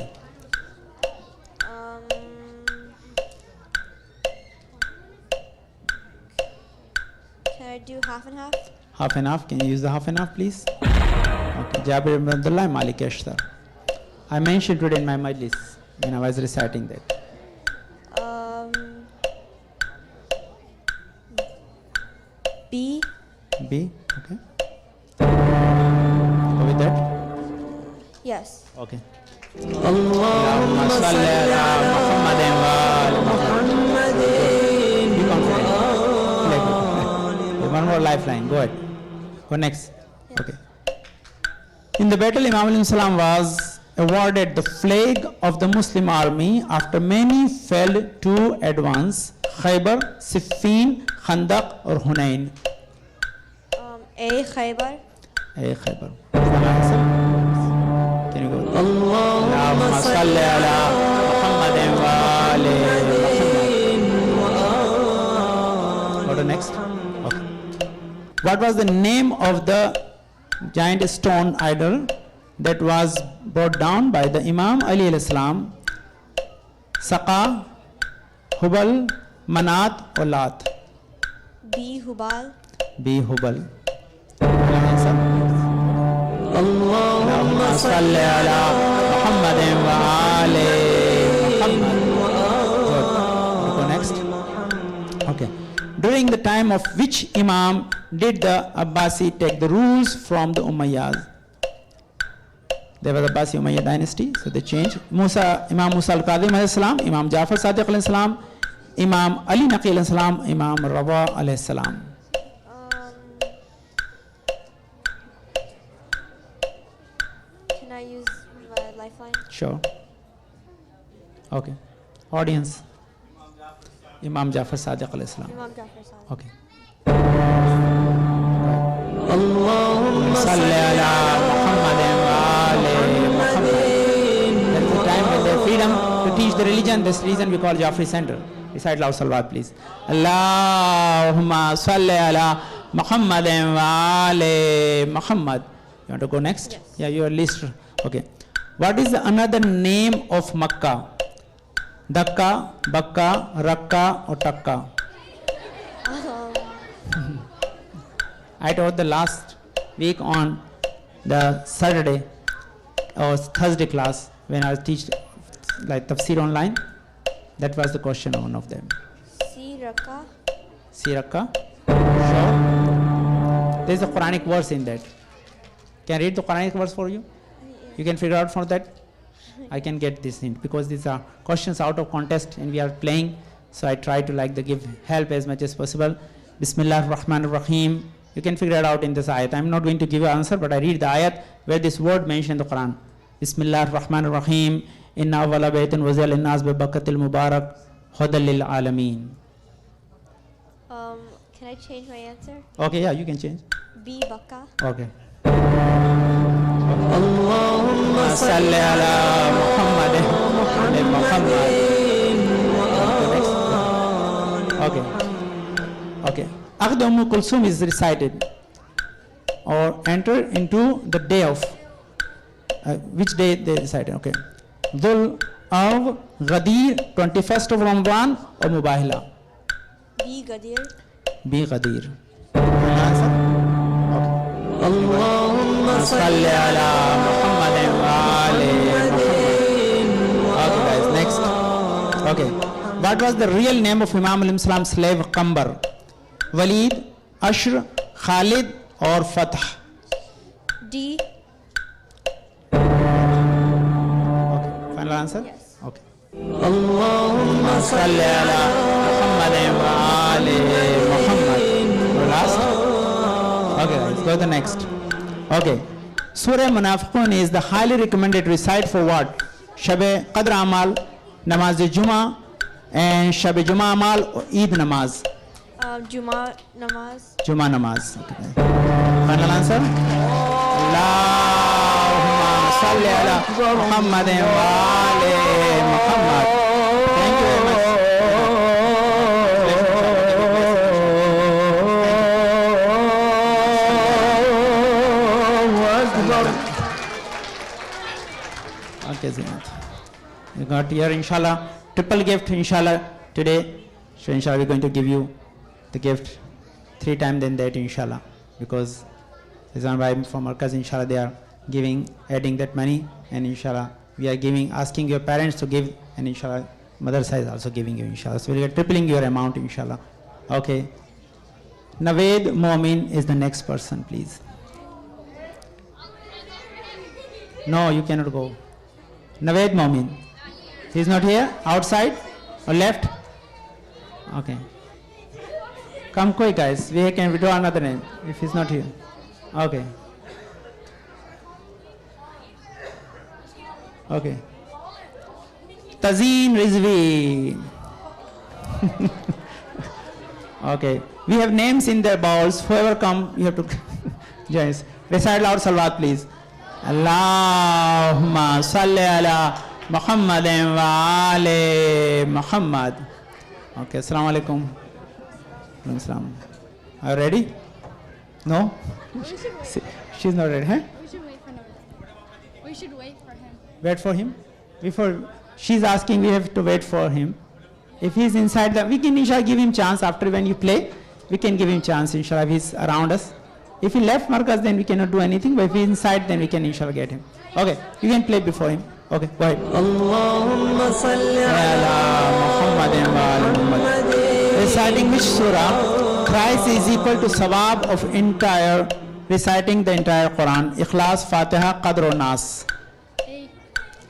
Can I do half and half? Half and half. Can you use the half and half, please? Okay. Jabir ibn Abdullah and Malik Ashtar. I mentioned today in my majlis when I was reciting that. B. B. Okay. Go with that. Yes. Okay. اللهم صل صل على محمد وآل محمد. Be confident. Play good. One more lifeline. Go ahead. Go next. Okay. In the battle, Imam alayhi salam was awarded the flag of the Muslim army after many failed to advance. Khaybar, Siffin, Khandaq or Hunain? A. Khaybar. A. Khaybar. Final answer? Can you go? Allahumma salli ala Muhammadin wa ali Muhammad. Go to next. Okay. What was the name of the giant stone idol that was brought down by the Imam Ali alayhi salam? Saqa, Hubal, Manat or Lat? B. Hubal. B. Hubal. Final answer? Allahumma salli ala Muhammadin wa ali Muhammad. Good. Go next. Okay. During the time of which Imam did the Abbasi take the rules from the Umayyads? There was Abbasi Umayyad dynasty, so they changed. Imam Musa al-Kadhim alayhi salam, Imam Jafar Sadiq alayhi salam, Imam Ali Naqi alayhi salam, Imam Rawa alayhi salam. Can I use my lifeline? Sure. Okay. Audience. Imam Jafar Sadiq alayhi salam. Imam Jafar Sadiq. Okay. اللهم Salli ala Muhammadin wa ali Muhammad. That is the time when they have freedom to teach the religion. This reason we call Jafri Center. Recite loud salawat, please. Allahumma salli ala Muhammadin wa ali Muhammad. You want to go next? Yes. Yeah, you are least. Okay. What is the another name of Makkah? Dakka, Bakka, Rakka or Takka? I taught the last week on the Saturday or Thursday class when I was teaching like tafsir online. That was the question of one of them. C. Raqqa. Sirakka. Sure. There is a Quranic verse in that. Can I read the Quranic verse for you? You can figure out for that. I can get this in because these are questions out of context and we are playing. So I try to give help as much as possible. Bismillah ar-Rahman ar-Rahim. You can figure it out in this ayat. I am not going to give you an answer, but I read the ayat where this word mentioned in the Quran. Bismillah ar-Rahman ar-Rahim. Inna awwala baytin wuzila lin-nas bi Bakkatil Mubarak hudal lil alameen. Can I change my answer? Okay, yeah, you can change. B. Bakka. Okay. اللهم صل على محمد محمد. Okay. Okay. Akhd Umm Kulsum is recited or enter into the day of which day they recited? Okay. Dhul of Ghadir, 21st of Ramadan or Mubahila? B. Gadir. B. Ghadir. Answer? Okay. اللهم صل على محمد وآل محمد. Okay, guys, next. Okay. What was the real name of Imam alayhi salam's slave Qambar? Walid, Ashr, Khalid or Fath? D. Okay. Final answer? Yes. Okay. اللهم صل على محمد وآل محمد. Last? Okay, guys, go to the next. Okay. Surah Munafiqun is the highly recommended recite for what? Shab-e Qadr Amal, Namaz Juma, and Shab-e Juma Amal or Eid Namaz? Juma Namaz. Juma Namaz. Okay. Final answer? Allahumma salli ala Muhammadin wa ali Muhammad. Thank you very much. Okay, Zinat. You got here, inshallah, triple gift, inshallah, today. So, inshallah, we're going to give you the gift 3 times than that, inshallah, because Rizwan Bhai from Markaz, inshallah, they are giving, adding that money, and inshallah, we are giving, asking your parents to give, and inshallah, Madrasa is also giving you, inshallah. So, we are tripling your amount, inshallah. Okay. Naved Momin is the next person, please. No, you cannot go. Naved Momin. He is not here? Outside or left? Okay. Come quick, guys. We can withdraw another name if he's not here. Okay. Okay. Tazeen Rizvi. Okay. We have names in their bowls. Whoever come, you have to join us. Recite loud salawat, please. Allahumma salli ala Muhammadin wa ali Muhammad. Okay. Assalamu alaikum. Assalam. Are you ready? No? She's not ready, huh? We should wait for him. We should wait for him. Wait for him? Before she's asking, we have to wait for him. If he's inside we can inshallah give him chance after when you play. We can give him chance inshallah if he's around us. If he left Markaz, then we cannot do anything. But if he's inside, then we can inshallah get him. Okay, you can play before him. Okay, go ahead. اللهم صل على Reciting which surah Christ is equal to sawab of entire reciting the entire Quran. Ikhlas, Fatiha, Qadr or Nas. A.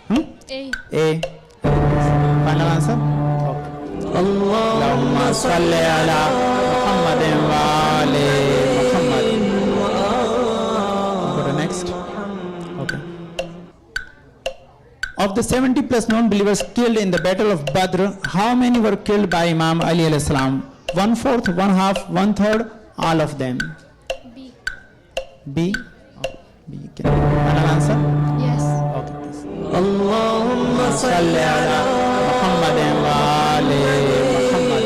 Hmm? A. A. Final answer? Okay. Allahumma salli ala Muhammadin wa ali Muhammad. Go to next. Okay. Of the 70 plus non-believers killed in the battle of Badr, how many were killed by Imam Ali alayhi salam? 1/4, 1/2, 1/3, all of them. B. B. Oh, B. Final answer? Yes. Okay, please. اللهم صل صل على محمد وآل محمد.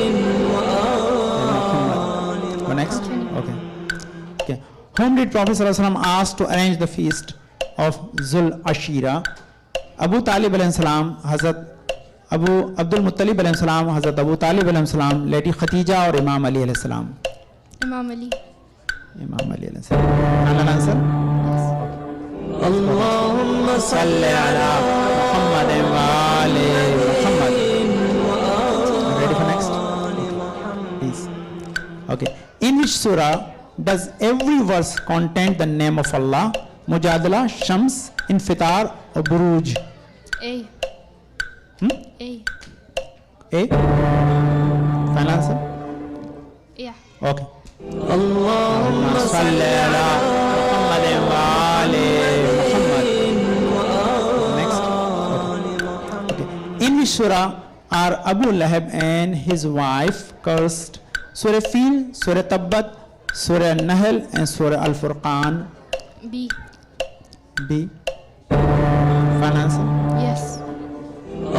Go next. Okay. Okay. Whom did Prophet ﷺ ask to arrange the feast of Zul Ashira? Abu Talib alayhi salam, Hazrat Abu Abdul Muttalib alayhi salam, Hazrat Abu Talib alayhi salam, Lady Khatija or Imam Ali alayhi salam? Imam Ali. Imam Ali alayhi salam. Final answer? اللهم صل على محمد وآل محمد. Ready for next? Please. Okay. In which surah does every verse contain the name of Allah? Mujadala, Shams, Infitar or Buruj? A. Hmm? A. A? Final answer? Yeah. Okay. اللهم صل على محمد وآل محمد. Next. Okay. In which surah are Abu Lahab and his wife cursed? Surah Fil, Surah Tabbat, Surah Nahl and Surah Al-Furqan. B. B. Final answer? Yes.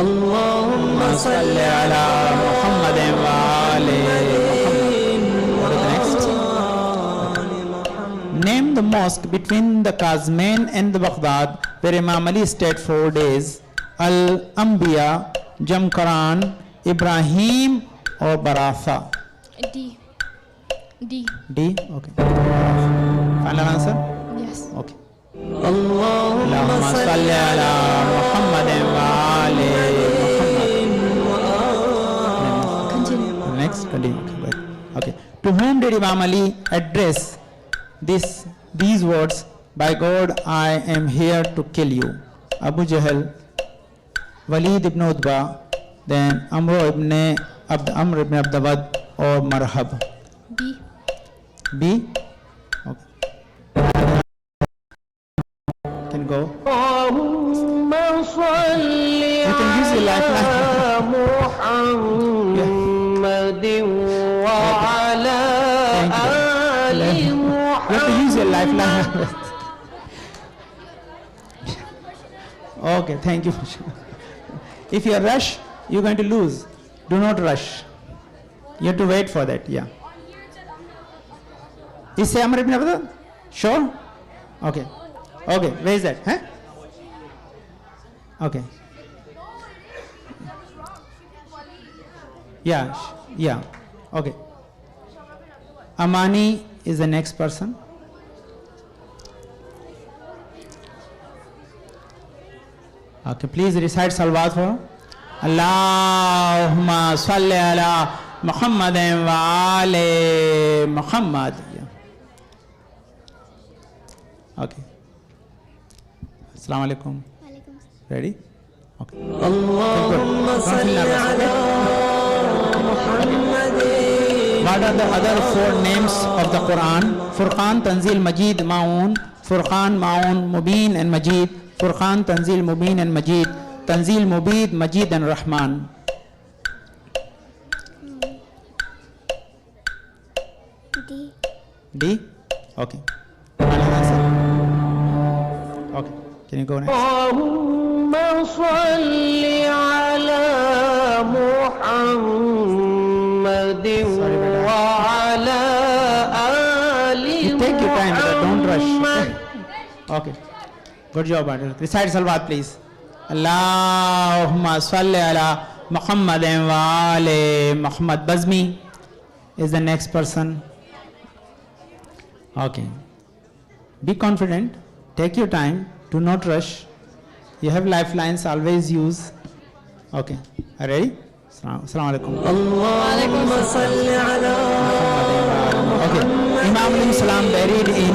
اللهم صل على محمد وآل محمد. Name the mosque between the Kazmain and the Baghdad where Imam Ali stayed 4 days. Al-Anbiya, Jamkaran, Ibrahim or Baratha? D. D. D? Okay. Final answer? Yes. Okay. اللهم اللهم صل صل على محمد وآل محمد. Continue. Next, continue. Okay, right. Okay. To whom did Imam Ali address these words? By God, I am here to kill you. Abu Jahl, Walid ibn Utbah, then Amr ibn Abdawad or Marhab? B. B? Okay. Can go. اللهم صل You can use your lifeline. محمد وعلى Thank you. آل You have to use your lifeline. Okay, thank you. If you rush, you're going to lose. Do not rush. You have to wait for that. Yeah. Is say Amr ibn Abdullah? Sure? Okay. Okay, where is that? Huh? Okay. Yeah, yeah. Okay. Amani is the next person. Okay, please recite salawat for her. Allahumma salli ala Muhammadin wa ali Muhammad. Yeah. Okay. Assalamu alaikum. Ready? Okay. اللهم صل على محمد. What are the other 4 names of the Quran? Furqan, Tanzil, Majid, Ma'un. Furqan, Ma'un, Mubin and Majid. Furqan, Tanzil Mubin and Majid. Tanzil Mubin, Majid and Rahman. D. D? Okay. Final answer. Okay. Can you go next? اللهم صل على محمد وعلى آل You take your time, but don't rush. محمد. Okay. Good job, Adil. Recite Salawat, please. Allahumma salli ala Muhammadin wa ali Muhammad. Bazmi is the next person. Okay. Be confident. Take your time. Do not rush. You have lifelines. Always use. Okay. Are you ready? Assalamu alaikum. اللهم صل على Okay. Imam alayhi salam buried in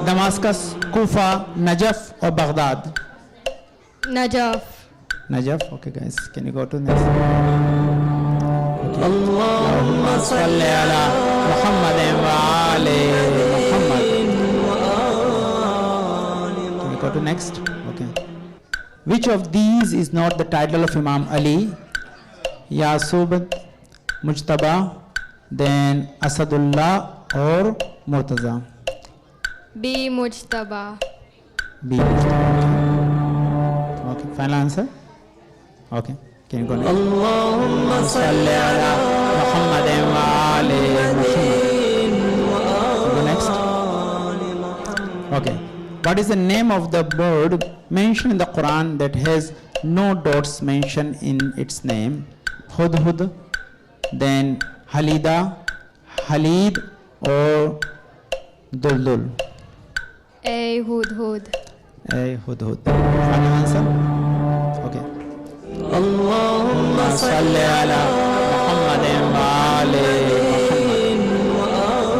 Damascus, Kufa, Najaf or Baghdad? Najaf. Najaf. Okay, guys. Can you go to next? اللهم صل على محمد وآل محمد. Can you go to next? Okay. Which of these is not the title of Imam Ali? Yasub, Mujtaba, then Asadullah or Murtaza? B. Mujtaba. B. Okay. Final answer? Okay. Can you go next? اللهم صل صل على محمد وآل محمد. Go next. Okay. What is the name of the bird mentioned in the Quran that has no dots mentioned in its name? Hudhud, then Halida, Halid or Duldul? A. Hudhud. A. Hudhud. Final answer? Okay. اللهم صل على محمد وآل محمد.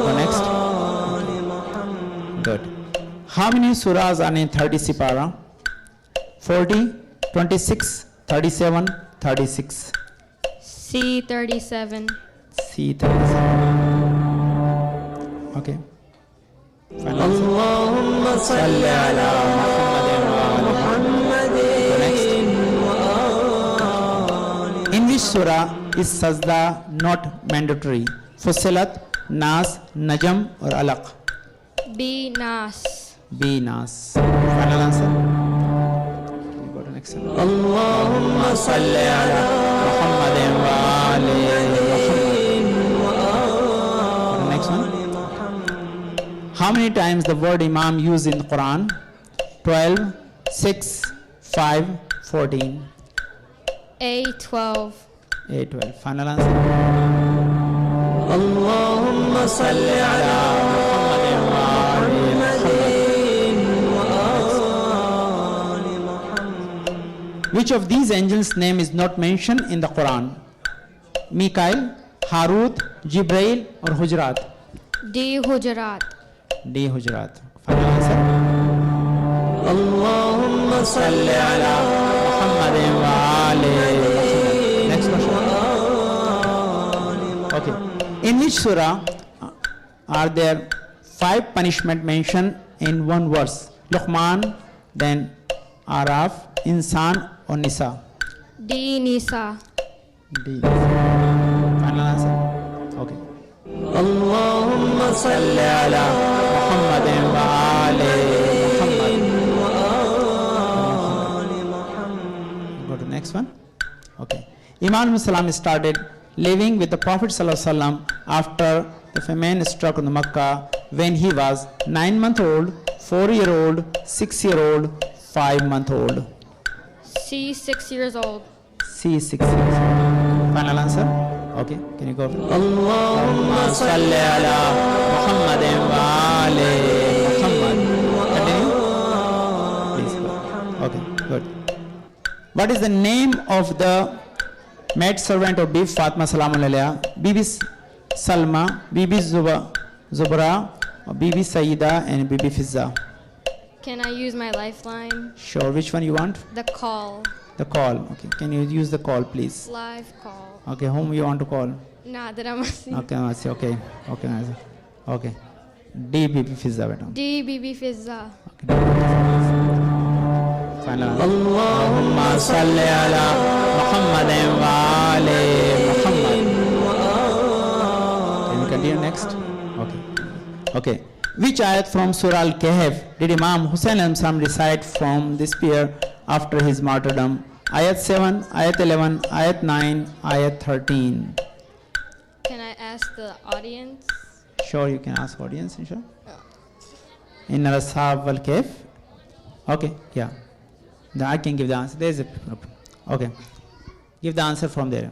Go next. Good. How many surahs are in 30 Sipara? 40, 26, 37, 36. C. 37. C. 37. Okay. Final answer. اللهم صل على محمد Go next. In which surah is sajda not mandatory? Fussilat, Nas, Najm or Alaq? B. Nas. B. Nas. Final answer? Can you go to next one? اللهم صل على محمد وآل محمد. Next one. How many times the word Imam used in Quran? 12, 6, 5, 14. A. 12. A. 12. Final answer? اللهم صل على محمد وآل محمد. Which of these angels' name is not mentioned in the Quran? Mikael, Harut, Jibrail or Hujurat? D. Hujarat. D. Hujurat. Final answer? اللهم صل على محمد وآل محمد. Next question. Okay. In which surah are there 5 punishment mentioned in one verse? Luqman, then Araf, Insan or Nisa? D. Nisa. D. Final answer? Okay. اللهم صل على محمد وآل محمد. Go to the next one. Okay. Imam Salam started living with the Prophet ﷺ after the famine struck on the Makkah when he was 9-month-old, 4-year-old, 6-year-old, 5-month-old. C. 6 years old. C. 6 years old. Final answer? Okay. Can you go? اللهم صل على محمد وآل محمد. Continue. Please go. Okay, good. What is the name of the maid servant of Bibi Fatma Salam Alaiha? Bibi Salma, Bibi Zubra, Bibi Saida and Bibi Fizza. Can I use my lifeline? Sure, which one you want? The call. The call. Okay, can you use the call please? Live call. Okay, whom you want to call? Nah, that I'm asking. Okay, okay, okay, okay. D Bibi Fizza beta. D. Bibi Fizza. Final answer. Allahumma salli ala Muhammadin wa ali Muhammad. Can we continue next? Okay. Which ayat from Surah Al-Kahf did Imam Hussain al-Sam recite from this prayer after his martyrdom? Ayat 7, Ayat 11, Ayat 9, Ayat 13. Can I ask the audience? Sure, you can ask audience, inshallah. In Al-Ashab Al-Kahf. Okay, yeah. Then I can give the answer. There is a okay. Give the answer from there.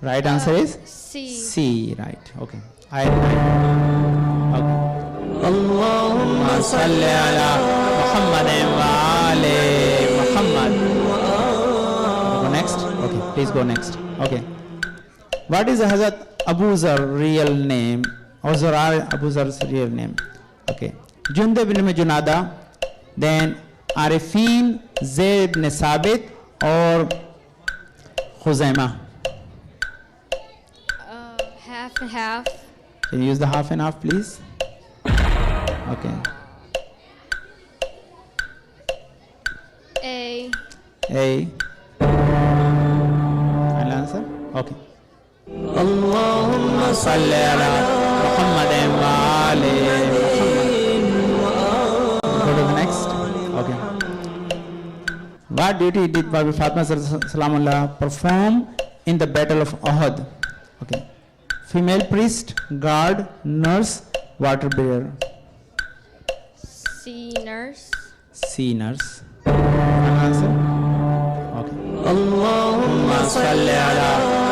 Right answer is C. C. Right. Okay. Ayat 9. Okay. Allahumma salli ala Muhammadin wa ali Muhammad. Go next. Okay. Please go next. Okay. What is Hazrat Abu Zar's real name? Or Zurar Abu Zar's real name? Okay. Jundab ibn Junada, then Arifin, Zayd ibn Sabit, or Khuzaimah? Half and half. Can you use the half and half, please? Okay. A. A. Final answer? Okay. Allahumma salli ala Muhammadin wa ali Muhammad. Go to the next. Okay. What duty did Bibi Fatima Salamullah perform in the Battle of Uhud? Okay. Female priest, guard, nurse, water bearer. C. Nurse. C. Nurse. Final answer? Okay. Allahumma salli ala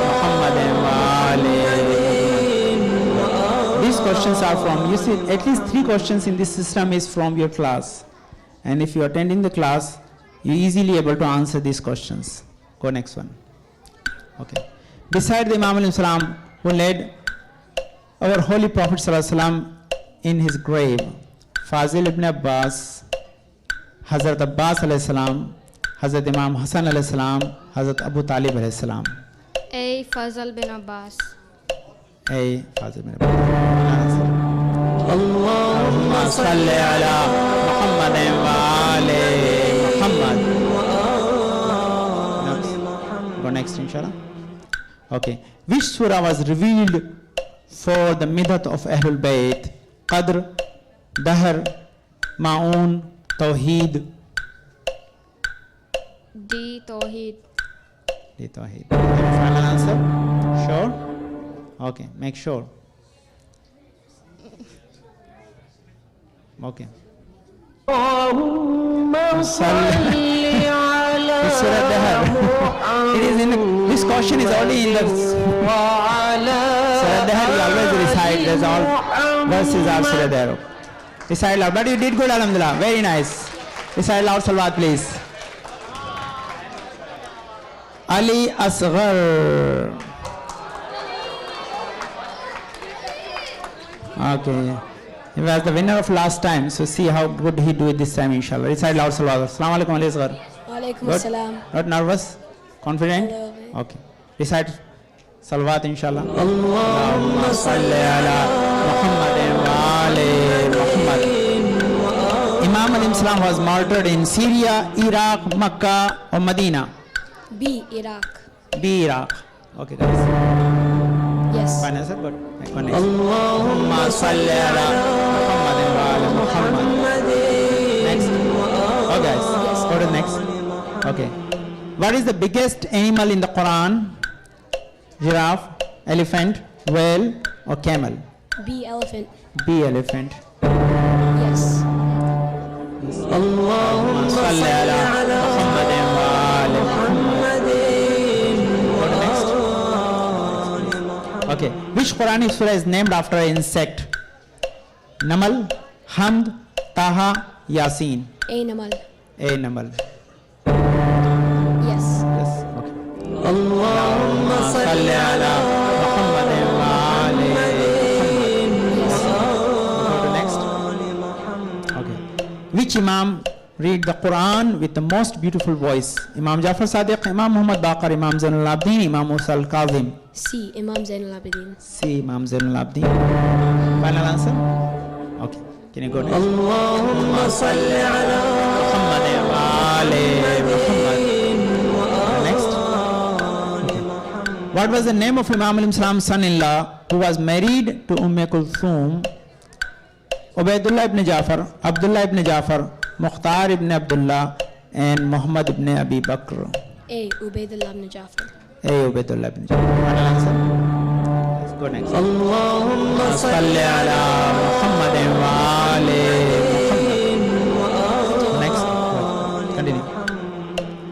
Muhammadin wa ali Muhammad. These questions are from, you see, at least 3 questions in this system is from your class. And if you attend in the class, you easily able to answer these questions. Go next one. Okay. Beside the Imam al-Islam who led our Holy Prophet ﷺ in his grave, Fazil ibn Abbas, Hazrat Abbas alayhi salam, Hazrat Imam Hassan alayhi salam, Hazrat Abu Talib alayhi salam. A. Fazal bin Abbas. A. Fazil ibn Abbas. Allahumma salli ala Muhammadin wa ali Muhammad. Go next, inshallah. Okay. Which surah was revealed for the midhat of Ahlul Bayt? Qadr, Dahr, Ma'un, Tawheed. D. Tawheed. D. Tawheed. Final answer? Sure? Okay, make sure. Okay. It's Surah Dahr. It is in this question is already in the Surah Dahr. You always recite. There's all verses are Surah Dahr. Recite loud. But you did good, alhamdulillah. Very nice. Recite loud, salawat, please. Ali Asghar. Okay. He was the winner of last time, so see how good he do it this time, inshallah. Recite loud salawat. Assalamu alaikum, Ali Asghar. Walaikum Good? assalam. Not nervous? Confident? Okay. Recite salawat, inshallah. Allahumma salli ala Muhammadin wa ali Muhammad. Imam al-Islam was martyred in Syria, Iraq, Makkah, or Medina? B. Iraq. B. Iraq. Okay, guys. Yes. Fine answer, good. Go next. Allahumma salli ala Muhammadin wa ali Muhammad. Next. Oh, guys. Go to the next. Okay. What is the biggest animal in the Quran? Giraffe, elephant, whale, or camel? B. Elephant. B. Elephant. Yes. Allahumma salli ala Muhammadin wa ali Muhammad. Go to next. Okay. Which Quranic surah is named after an insect? Namal, Hamd, Taha, Yasin. A. Namal. A. Namal. Yes. Yes. Okay. Allahumma salli ala Muhammadin wa ali Muhammad. Go to next. Okay. Which Imam read the Quran with the most beautiful voice? Imam Jafar Sadiq, Imam Muhammad Baqir, Imam Zainul Abidin, Imam Musa al-Kazim. C. Imam Zainul Abidin. C. Imam Zainul Abidin. Final answer? Okay. Can you go next? اللهم صل على محمد وآل محمد. Next. What was the name of Imam alayhi salam's son-in-law who was married to Kulthum? Ubaidullah ibn Jafar, Abdullah ibn Jafar, Mukhtar ibn Abdullah, and Muhammad ibn Abi Bakr. A. Ubaidullah ibn Jafar. A. Ubaidullah ibn Jafar. Final answer. Let's go next. اللهم صل Salli ala Muhammad wa ali Muhammad. Next. Continue.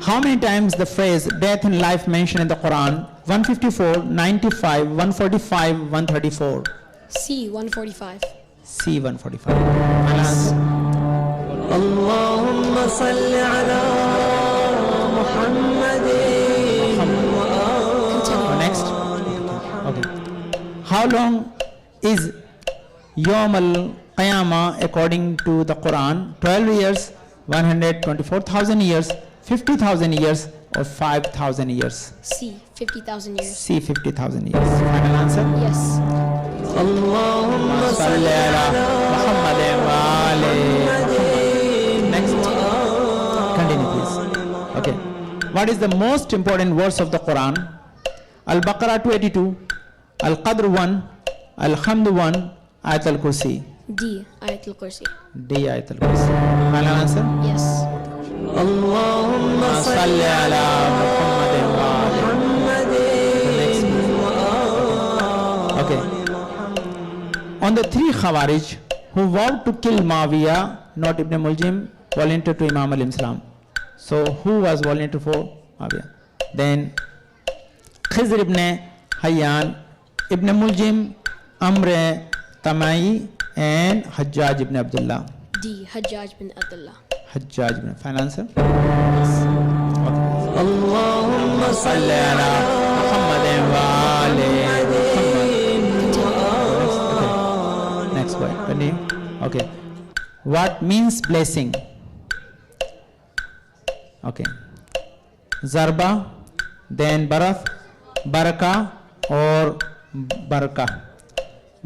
How many times the phrase death and life mentioned in the Quran? 154, 95, 145, 134. C. 145. C. 145. Final answer. اللهم صل على محمد Continue. Next. Okay. How long is Yawm al-Qiyamah according to the Quran? 12 years, 124,000 years, 50,000 years, or 5,000 years? C. 50,000 years. C. 50,000 years. Final answer. Yes. اللهم صل Salli ala Muhammad wa ali Muhammad. Next. Continue, please. Okay. What is the most important verse of the Quran? Al-Baqarah 282, Al-Qadr 1, Al-Hamd 1, Ayat al-Kursi. D. Ayatul Kursi. D. Ayat al-Kursi. Final answer. Yes. اللهم صل Salli ala Muhammad wa ali. Next. Okay. On the three Khawarij who vowed to kill Muawiyah, not Ibn Muljim, volunteered to Imam alayhi salam. So who was volunteered for Muawiyah? Then Khizr ibn Hayyan, Ibn Muljim, Amr Tamai, and Hajjaj ibn Abdullah. D. Hajjaj bin Abdullah. Hajjaj ibn. Final answer. اللهم صل Salli ala Muhammad wa ali Muhammad. Next one. Continue. Okay. What means blessing? Okay. Zarba, then Barath, Baraka, or Baraka.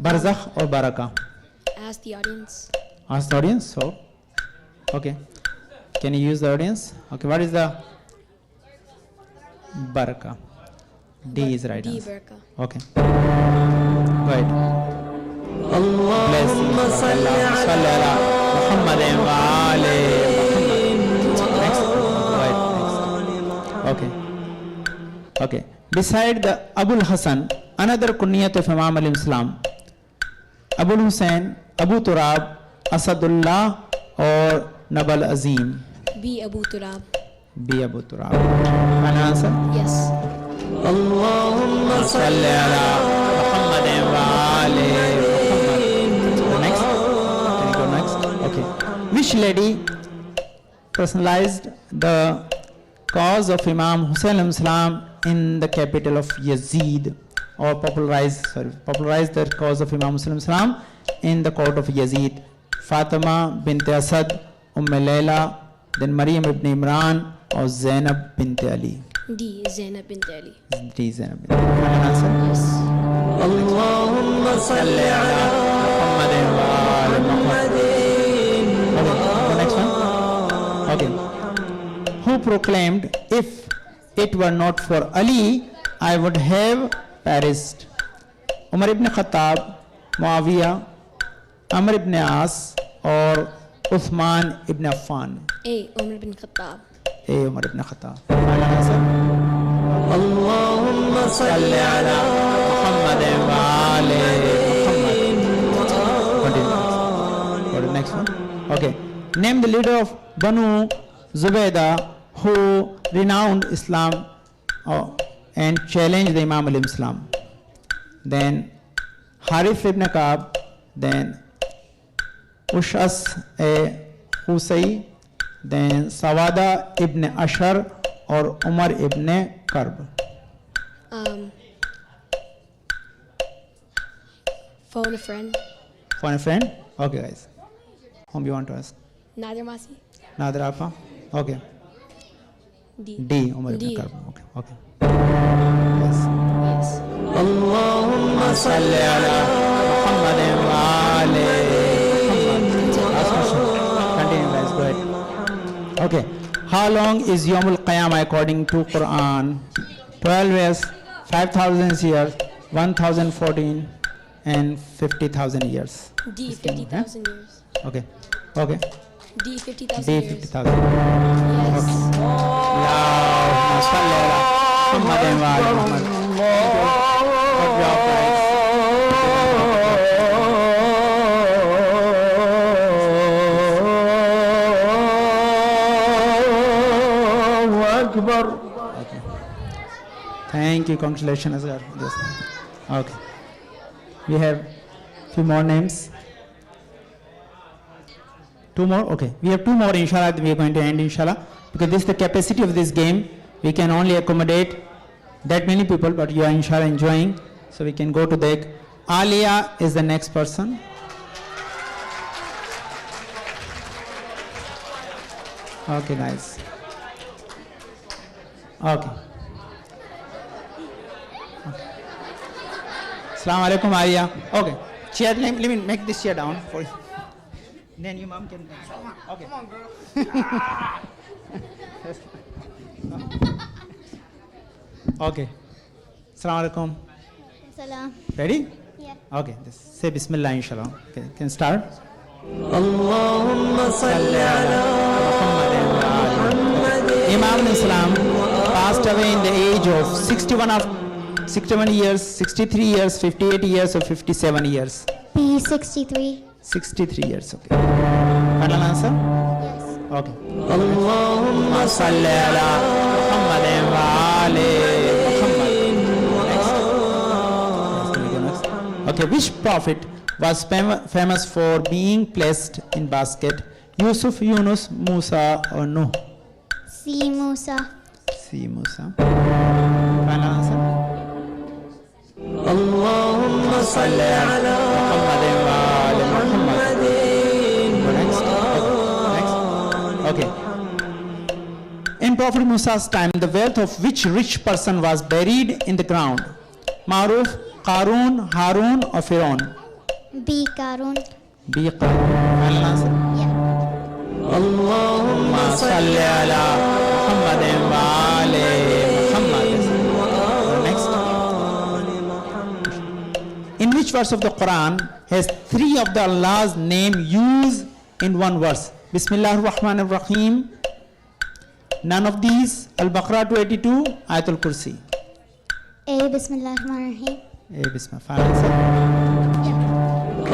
Barzakh or Baraka? Ask the audience. Ask the audience. So, okay. Can you use the audience? Okay. What is the Baraka? D is right D. answer. Baraka. Okay. Go ahead. Bless you. اللهم صل Salli ala Muhammad wa ali Muhammad. Next. Go ahead. Next. Okay. Okay. Beside the Abul Hasan, another kunyat of Imam alayhi salam, Abul Hussain, Abu Turab, Asadullah, or Nabal Azim? B. Abu Turab. B. Abu Turab. Final answer? Yes. اللهم صل Salli ala Muhammad wa ali Muhammad. Next. Can you go next? Okay. Which lady personalized the cause of Imam Hussain alayhi salam in the capital of Yazid, or popularized the cause of Imam Hussain alayhi salam in the court of Yazid? Fatima bint Asad, Layla, then Maryam ibn Imran, or Zainab bint Ali? D. Zainab bin Ali. D. Zainab bint Ali. Final answer? Yes. اللهم صل على محمد وآل محمد. Okay, the next one. Okay. Who proclaimed, if it were not for Ali, I would have perished? Umar ibn Khattab, Muawiyah, Amr ibn As, or Uthman ibn Affan? A. Umar bin Khattab. A. Umar ibn Khattab. Final answer? اللهم صل Salli ala Muhammad wa ali Muhammad. Continue. Go to the next one. Okay. Name the leader of Banu Zubaydah who renounced Islam and challenged the Imam alayhi salam. Then Harith ibn Ka'b, then Ushas Husay, then Sawada ibn Ashar, or Umar ibn Karb? Phone a friend. Phone a friend? Okay, guys. Whom you want to ask? Nadir Masi. Nadir Alpha? Okay. D. D. Umar ibn D. Karb. Okay. Okay. Yes. Yes. اللهم صل Salli ala Muhammad wa ali Muhammad. Okay. How long is Yawmul Qiyamah according to Quran? 12 years, 5,000 years, 1,014, and 50,000 years. D, This can- 50,000 years. Okay. Okay. D, 50,000 D years. 50,000. Yes. Allahumma salli ala Muhammadin wa ali Muhammad. Good job, guys. الله أكبر. Thank you. Congratulations, sir. Yes. Okay. We have few more names. Two more? Okay. We have two more, inshallah. We are going to end, inshallah. Because this is the capacity of this game. We can only accommodate that many people, but you are, inshallah, enjoying. So we can go to the. Alia is the next person. Okay, guys. Okay. Assalamu alaikum, Alia. Okay. Chair, let me make this chair down for you. Then your mom can. Okay. Come on, girl. Okay. Assalamu alaikum. Salam. Ready? Yeah. Okay. Just say Bismillah, inshallah. Okay. Can start. اللهم صل على محمد. Imam Islam passed away in the age of 61 years, 63 years, 58 years, or 57 years. B 63. 63 years. Okay. Final answer? Yes. Okay. اللهم صل على محمد وآل محمد. Okay, which prophet was famous for being placed in basket? Yusuf, Yunus, Musa, or Nuh? C Musa. See Musa. Final answer? اللهم صل على محمد وآل محمد. Next. Okay. In Prophet Musa's time, the wealth of which rich person was buried in the ground? Maruf, Qarun, Harun, or Firaun? B Karun. B. Qarun. Final answer? Yeah. اللهم صل على محمد وآل محمد. Next. In which verse of the Quran has three of the Allah's name used in one verse? Bismillah ar-Rahman ar-Rahim. None of these. Al-Baqarah 282, Ayatul Kursi. A Bismillah Rahman Rahim. Bismillah. Final answer.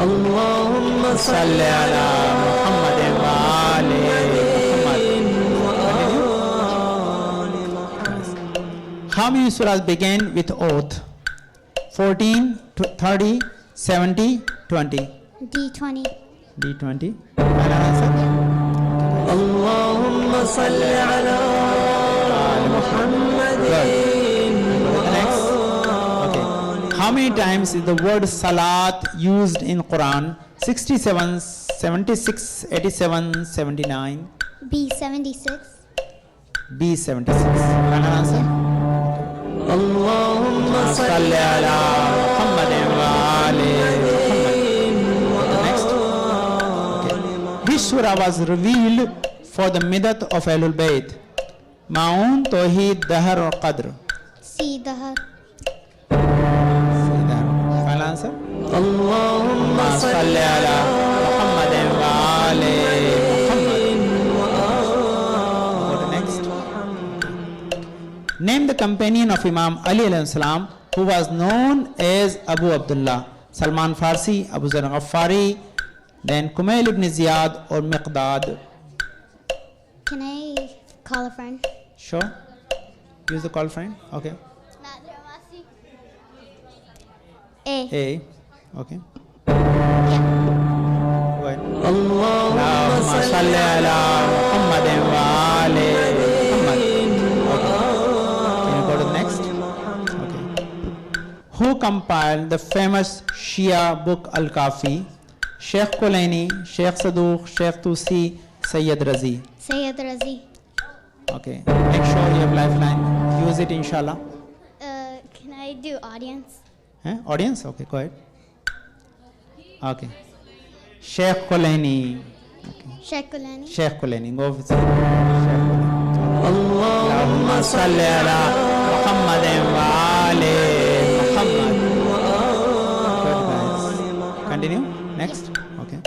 اللهم صل صل على محمد وآل محمد. How many surahs begin with oath? 14, 30, 70, 20. D 20. D20. Final answer? اللهم صل على محمد. Next. Okay. How many times is the word salat used in Quran? 67, 76, 87, 79. B 76. B 76. Final answer? اللهم صل صل على محمد وآل محمد. Next. Okay. Which surah was revealed for the middat of Ahlul Bayt? Ma'un, Tawheed, Dahar, or Qadr? C Dahar. Final answer? اللهم صل صل على محمد وآل محمد. Go to next. Name the companion of Imam Ali alayhi salam who was known as Abu Abdullah. Salman Farsi, Abu Zar Ghaffari, then Kumail ibn Ziyad, or Miqdad. Can I call a friend? Sure. Use the call friend. Okay. A. A. Okay. Yeah. Go ahead. اللهم اللهم صل صل على محمد وآل محمد. Okay. Can you go to the next? Okay. Who compiled the famous Shia book Al-Kafi? Sheikh Kulaini, Sheikh Saduq, Sheikh Tusi, Sayyid Razi. Sayyid Razi. Okay. Make sure you have lifeline. Use it, inshallah. Can I do audience? Audience? Okay, go ahead. Okay. Sheikh Kulaini. Sheikh Kulani. Sheikh Kulani. Go with Sheikh Kulani. Allahumma salli ala Muhammadin wa ali Muhammad. Good guys. Continue. Next. Okay.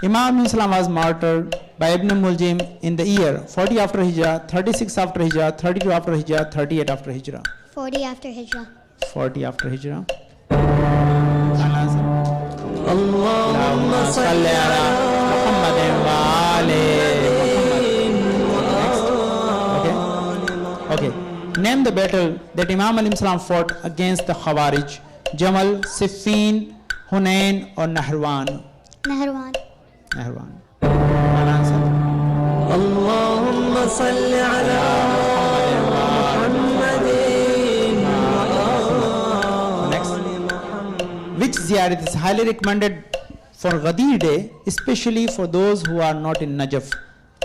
Imam Islam was martyred by Ibn Muljim in the year 40 after Hijrah, 36 after Hijrah, 32 after Hijrah, 38 after Hijrah. 40 after Hijrah. 40 after Hijrah. Allahumma salli ala Muhammadin wa ali Muhammad. Okay. Name the battle that Imam alayhi salam fought against the Khawarij. Jamal, Siffin, Hunain or Nahrawan? Nahrawan. Nahrawan. One answer. اللهم صل على محمد. Next. Which ziyarat is highly recommended for Ghadir Day, especially for those who are not in Najaf?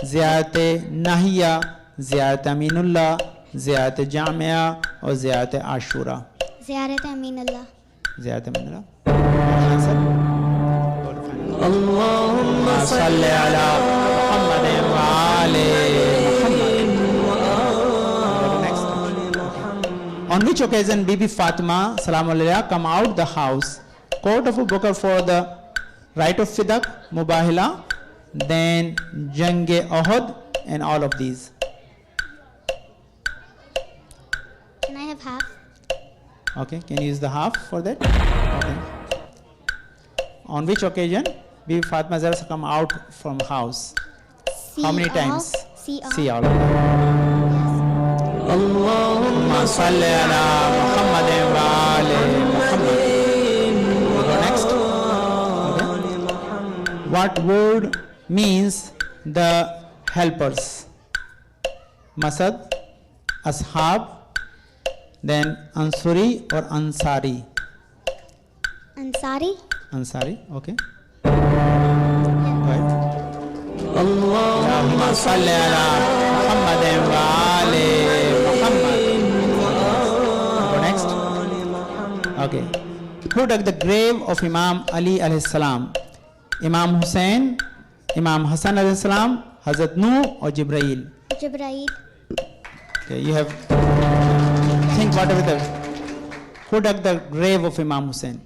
Ziyarat Nahiya, Ziyarat Aminullah, Ziyarat Jamia or Ziyarat Ashura? Ziyarat Aminullah. Ziyarat Aminullah. Answer. اللهم صل على محمد وآل محمد. Next. On which occasion Bibi Fatima Salamu alayha come out the house, court of Abu Bakr for the right of Fidak, Mubahila, then Jange Uhud and all of these? Can I have half? Okay, can you use the half for that? Okay. On which occasion Bibi Fatima Zahra come out from house? How many times? See all. See all. اللهم صل على محمد وآل محمد. Next. Okay. What word means the helpers? Masad, Ashab, then Ansuri or Ansari? Ansari. Ansari, okay. Go ahead. اللهم صل على محمد وآل محمد. Next. Okay. Who dug the grave of Imam Ali alayhi salam? Imam Hussein, Imam Hassan alayhi salam, Hazrat Nuh or Jibreel? Jibreel. Okay, you have think whatever the who dug the grave of Imam Hussein?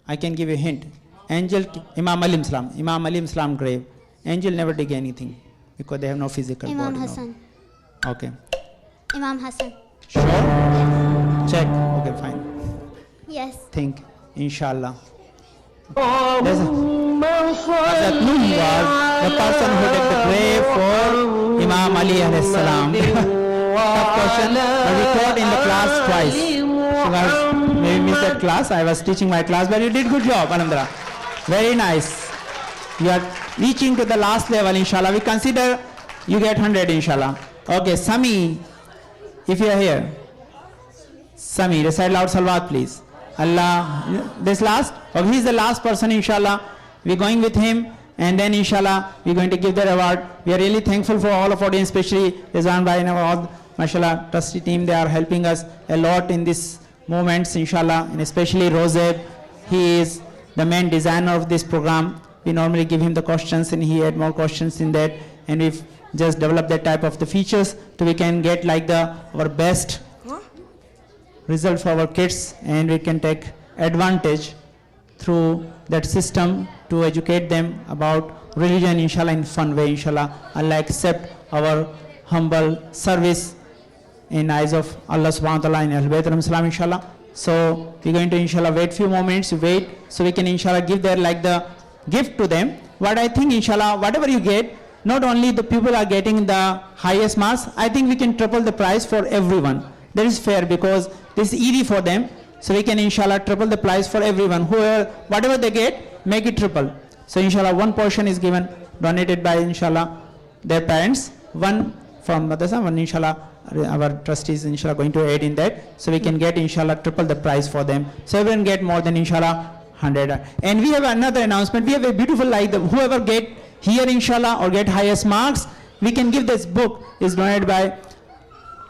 I can give you a hint. Angel, Imam Ali Islam, Imam Ali Islam grave. Angel never dig anything because they have no physical Imam body. Hassan. No. Okay. Imam Hassan. Sure? Check. Okay, fine. Yes. Think. Inshallah. There's Hazrat Nuh was the person who dug the grave for Imam Ali alayhi salam. Tough question. But we taught in the class twice. She was maybe missed that class. I was teaching my class, but you did good job, alhamdulillah. Very nice. You are reaching to the last level, inshallah. We consider you get 100, inshallah. Okay, Sami, if you are here. Sami, recite loud salawat, please. Allah, this last? Okay, he is the last person, inshallah. We're going with him, and then, inshallah, we're going to give the reward. We are really thankful for all of audience, especially Rizwan Bhai and all, mashallah, trusty team. They are helping us a lot in these moments, inshallah, and especially Rozeb. He is the main designer of this program. We normally give him the questions and he had more questions in that, and we've just developed that type of the features so we can get like our best result for our kids, and we can take advantage through that system to educate them about religion, inshallah, in fun way, inshallah. Allah accept our humble service in eyes of Allah subhanahu wa ta'ala in Ahlul Bayt Salam, inshallah. So we're going to, inshallah, wait few moments, wait, so we can, inshallah, give their like the gift to them. What I think, inshallah, whatever you get, not only the people are getting the highest marks, I think we can triple the price for everyone. That is fair because this is easy for them. So we can, inshallah, triple the price for everyone. Whoever, whatever they get, make it triple. So inshallah, one portion is given, donated by, inshallah, their parents, one from madrasa, one, inshallah, our trustees, inshallah, going to aid in that. So we can get, inshallah, triple the price for them. So everyone get more than, inshallah, 100. And we have another announcement. We have a beautiful, like, whoever get here, inshallah, or get highest marks, we can give this book. Is donated by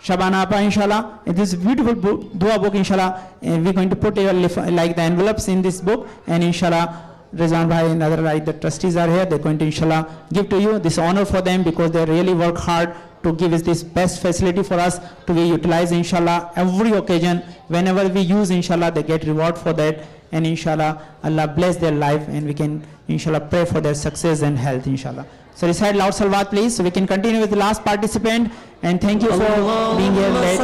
Shabana Appa, inshallah. It is a beautiful book, dua book, inshallah. And we're going to put like the envelopes in this book, and inshallah, Rizwan Bhai and other like the trustees are here. They're going to inshallah give to you this honor for them because they really work hard to give us this best facility for us to be utilized inshallah every occasion. Whenever we use inshallah they get reward for that, and inshallah Allah bless their life and we can inshallah pray for their success and health inshallah. So recite loud salawat please so we can continue with the last participant, and thank you for being here late.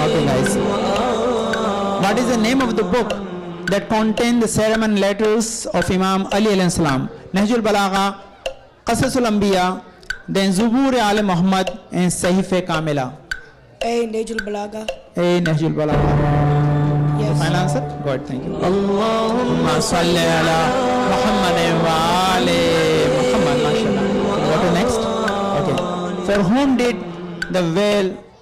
Okay guys, what is the name of the book that contain the sermon letters of Imam Ali alayhi salam? Nahjul Balagha, Qasasul Anbiya, then Zubur Al Muhammad and Sahife Kamila. A. Najul Balaga. A. Nahjul Balagha. Yes. Final answer? Good, thank you. Allahumma salli ala Muhammadin wa ali Muhammad. MashaAllah. What is next? Okay. For whom did the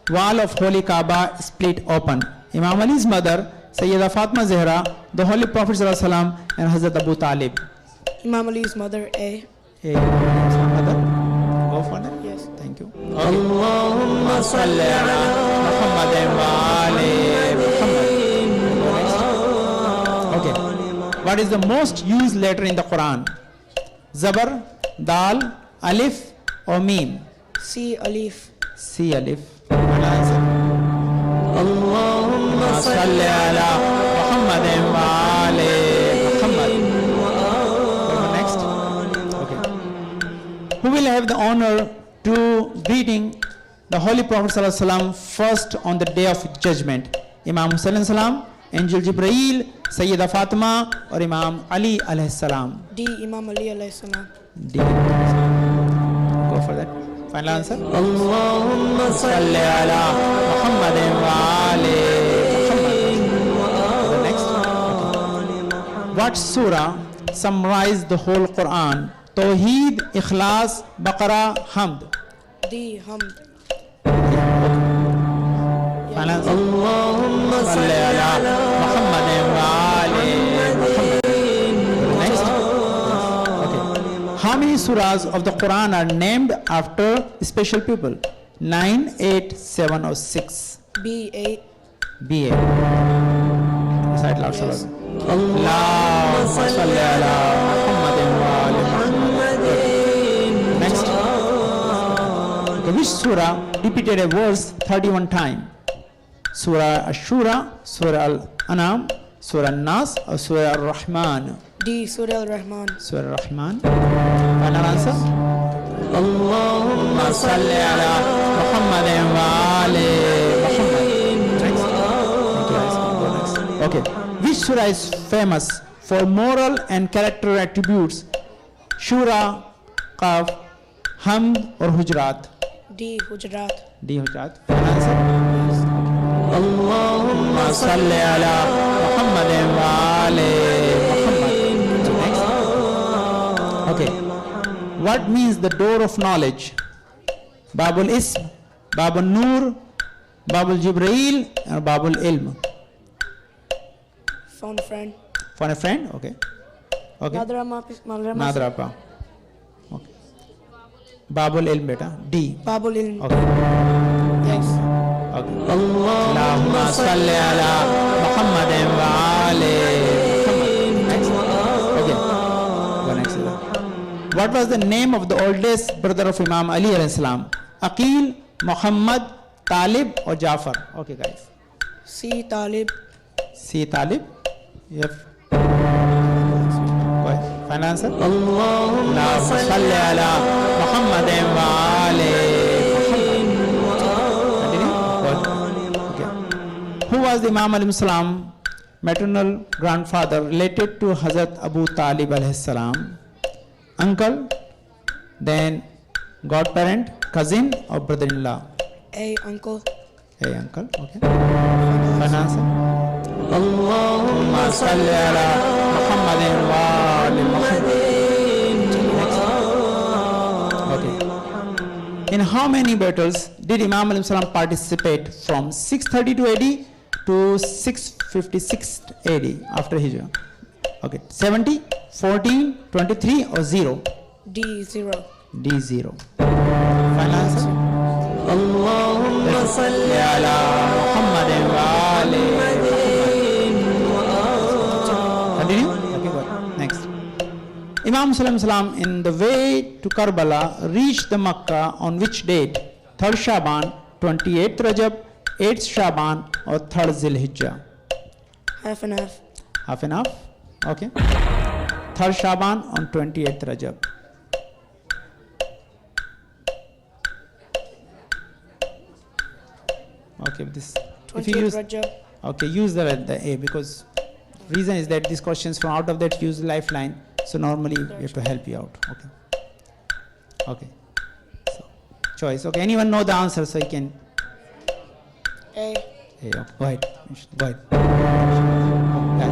wall of Holy Kaaba split open? Imam Ali's mother, Sayyida Fatima Zahra, the Holy Prophet Sallallahu Alaihi Wasallam, and Hazrat Abu Talib. Imam Ali's mother. A. A. Mother. Go for that. Yes. Thank you. Allahumma salli ala Muhammadin wa ali Muhammad. Okay. What is the most used letter in the Quran? Zabar, Dal, Alif, or Mim? C. Alif. C. Alif. Final answer. Allahumma salli ala Muhammadin wa ali Muhammad. Next. Okay. Who will have the honor to greeting the Holy Prophet Sallallahu Alaihi Wasallam first on the day of judgment? Imam Hussain alayhi salam, Angel Jibreel, Sayyida Fatima, or Imam Ali alayhi salam? D. Imam Ali alayhi salam. D. Go for that. Final answer. Allahumma salli ala Muhammadin wa ali Muhammad. The next. Okay. What surah summarized the whole Quran? Tawheed, Ikhlas, Baqarah, Hamd. D. Hamd. Final answer. Allahumma salli ala Muhammadin wa ali Muhammad. Next. Okay. How many surahs of the Quran are named after special people? 9, 8, 7 or 6? B. 8. B. 8. Recite loud salat. Allahumma salli ala Muhammadin wa ali Muhammad. Next. Okay, which surah repeated a verse 31 times? Surah Ashura, Surah Al-Anam, Surah An-Nas, or Surah Ar-Rahman? D. Surah Al-Rahman. Surah Ar-Rahman. Final answer? Allahumma salli ala Muhammadin wa ali Muhammad. Next. Thank you guys. Go next. Okay. Which surah is famous for moral and character attributes? Shura, Qaf, Hamd, or Hujurat? D. Hujurat. D. Hujurat. Final answer? Allahumma salli ala Muhammadin wa ali Muhammad. Next. Okay. What means the door of knowledge? Babul Ism, Babul Nur, Babul Jibreel, or Babul Ilm? Found a friend. For a friend? Okay. Okay. Nadrama. Nadrapa. Okay. Babul Ilm, beta. D. Babul Ilm. Okay. Yes. Okay. Allahumma salli ala Muhammadin wa ali Muhammad. Next. Okay. Go next. What was the name of the oldest brother of Imam Ali alayhi salam? Aqil, Muhammad, Talib, or Jafar? Okay, guys. C. Talib. C. Talib. Yep. Go ahead. Final answer. Allahumma salli ala Muhammadin wa ali Muhammad. Okay. Who was the Imam alayhi salam maternal grandfather related to Hazrat Abu Talib alayhi salam? Uncle, then godparent, cousin, or brother-in-law? A. Uncle. A. Uncle. Okay. Final answer. Allahumma salli ala Muhammadin wa ali Muhammad. Okay. In how many battles did Imam alayhi salam participate from 632 AD to 656 AD after Hijrah? Okay. 70, 14, 23, or 0? D. 0. D. 0. Final answer. Allahumma salli ala Muhammadin wa ali Muhammad. Imam Salam Salam in the way to Karbala reached the Makkah on which date? 3rd Shaban, 28th Rajab, 8th Shaban or 3rd Zilhijjah? Half and half. Half and half? Okay. 3rd Shaban on 28th Rajab. Okay, this. If you 28th use, Rajab. okay, use the A because reason is that these questions from out of that use lifeline. So normally we have to help you out. Okay. Okay. So choice. Okay. Anyone know the answer? So you can. A. Hey, okay. Go ahead. Go ahead.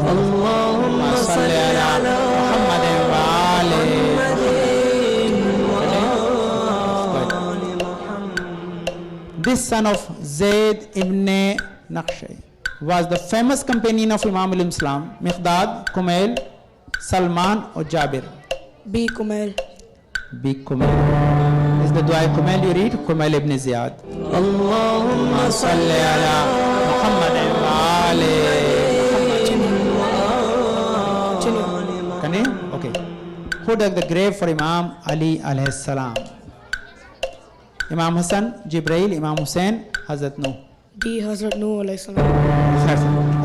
اللهم صل على This son of Zayd ibn Naqshi was the famous companion of Imam al-Islam, Miqdad, Kumail, Salman or Jabir. B. Kumail. B. Kumail. Is the dua Kumail you read? Kumail ibn Ziyad. اللهم صل على محمد وآل Can you? Okay. Who dug the grave for Imam Ali alayhi salam? Imam Hassan, Jibreel, Imam Hussein, Hazrat Nuh. D. Hazrat Nuh alayhi salam.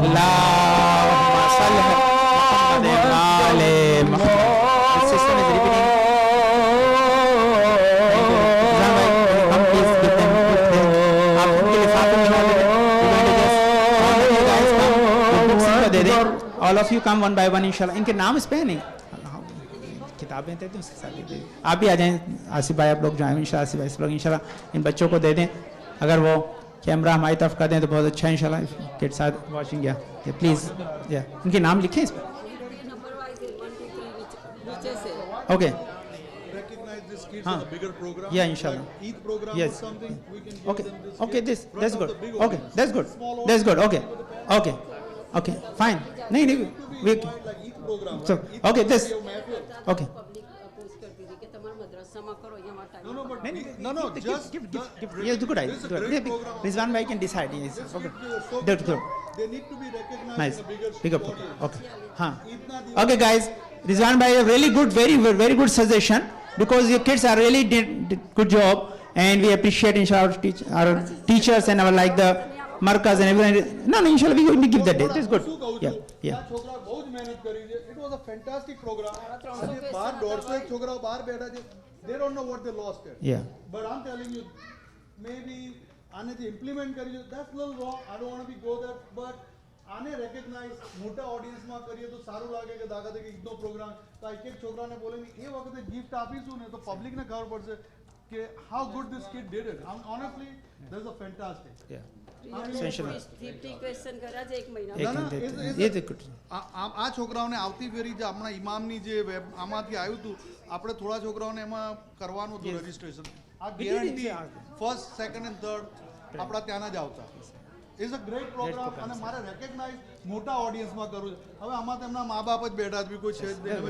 Allahumma salli ala Muhammad wa ali Muhammad. The system is repeating. Come please give them. आप उनके लिफाफे में डाल दें. All of you guys come. Books इनको दे दें. All of you come one by one inshallah. इनके नाम इस पे है नहीं. किताबें दे दें उसके साथ दे दें. आप भी आ जाएं. आसिफ भाई आप लोग जाएं इंशाल्लाह. आसिफ भाई सब लोग इंशाल्लाह इन बच्चों को दे दें. अगर वो कैमरा हमारी तरफ कर दें तो बहुत अच्छा है इंशाल्लाह. किड्स आर वाचिंग या प्लीज या इनके नाम लिखें इस पर. ओके हाँ या इंशाल्लाह. Yes. Okay. Okay. That's good. Okay. That's good. That's good. Okay. Okay. Okay. Fine. नहीं नहीं. We. So. Okay. This. Okay. No, just give. Yes, good idea. Rizwan bhai can decide. Yes. Okay. That's good. they need to be recognized Nice. in a bigger Bigger. audience. Okay. Huh. Okay, guys. Rizwan bhai, a really good, very good suggestion because your kids are really did good job, and we appreciate inshallah our teachers and our like the markers and everyone. No, inshallah we going to give that day. That's good. Yeah. Yeah. છોકરા બહુ જ મહેનત કરી છે. It was a fantastic program. આજે 150 છોકરાઓ બહાર બેઠા છે. They don't know what they lost it. Yeah. But I'm telling you, maybe આને જે implement કરી છે, that's a little wrong. I don't want to be go there, but આને recognize મોટા audienceમાં કરીએ તો સારું લાગે કે દાખલા તરીકે ઈદનો પ્રોગ્રામ તો એક એક છોકરાને બોલે ને એ વખતે gift આપીશું ને તો પબ્લિકને ખબર પડશે કે how good this kid did it. Honestly, that's a fantastic. Yeah. Sensational. Question કર્યા છે એક મહિના एक ના, मिनट. is ये it- तो good. આ છોકરાઓને આવતી ફેરી જે હમણાં ઇમામની જે વેબ આમાંથી આવ્યું હતું આપણે થોડા છોકરાઓને એમાં કરવાનું હતું રજીસ્ટ્રેશન આ guarantee first second and third આપણા ત્યાંના જ આવતા ઇઝ અ ગ્રેટ પ્રોગ્રામ અને મારે રેકગ્નાઇઝ મોટા ઓડિયન્સમાં કરવું છે હવે આમાં તેમના મા બાપ જ બેઠા જ બી કોઈ છે જ નહીં.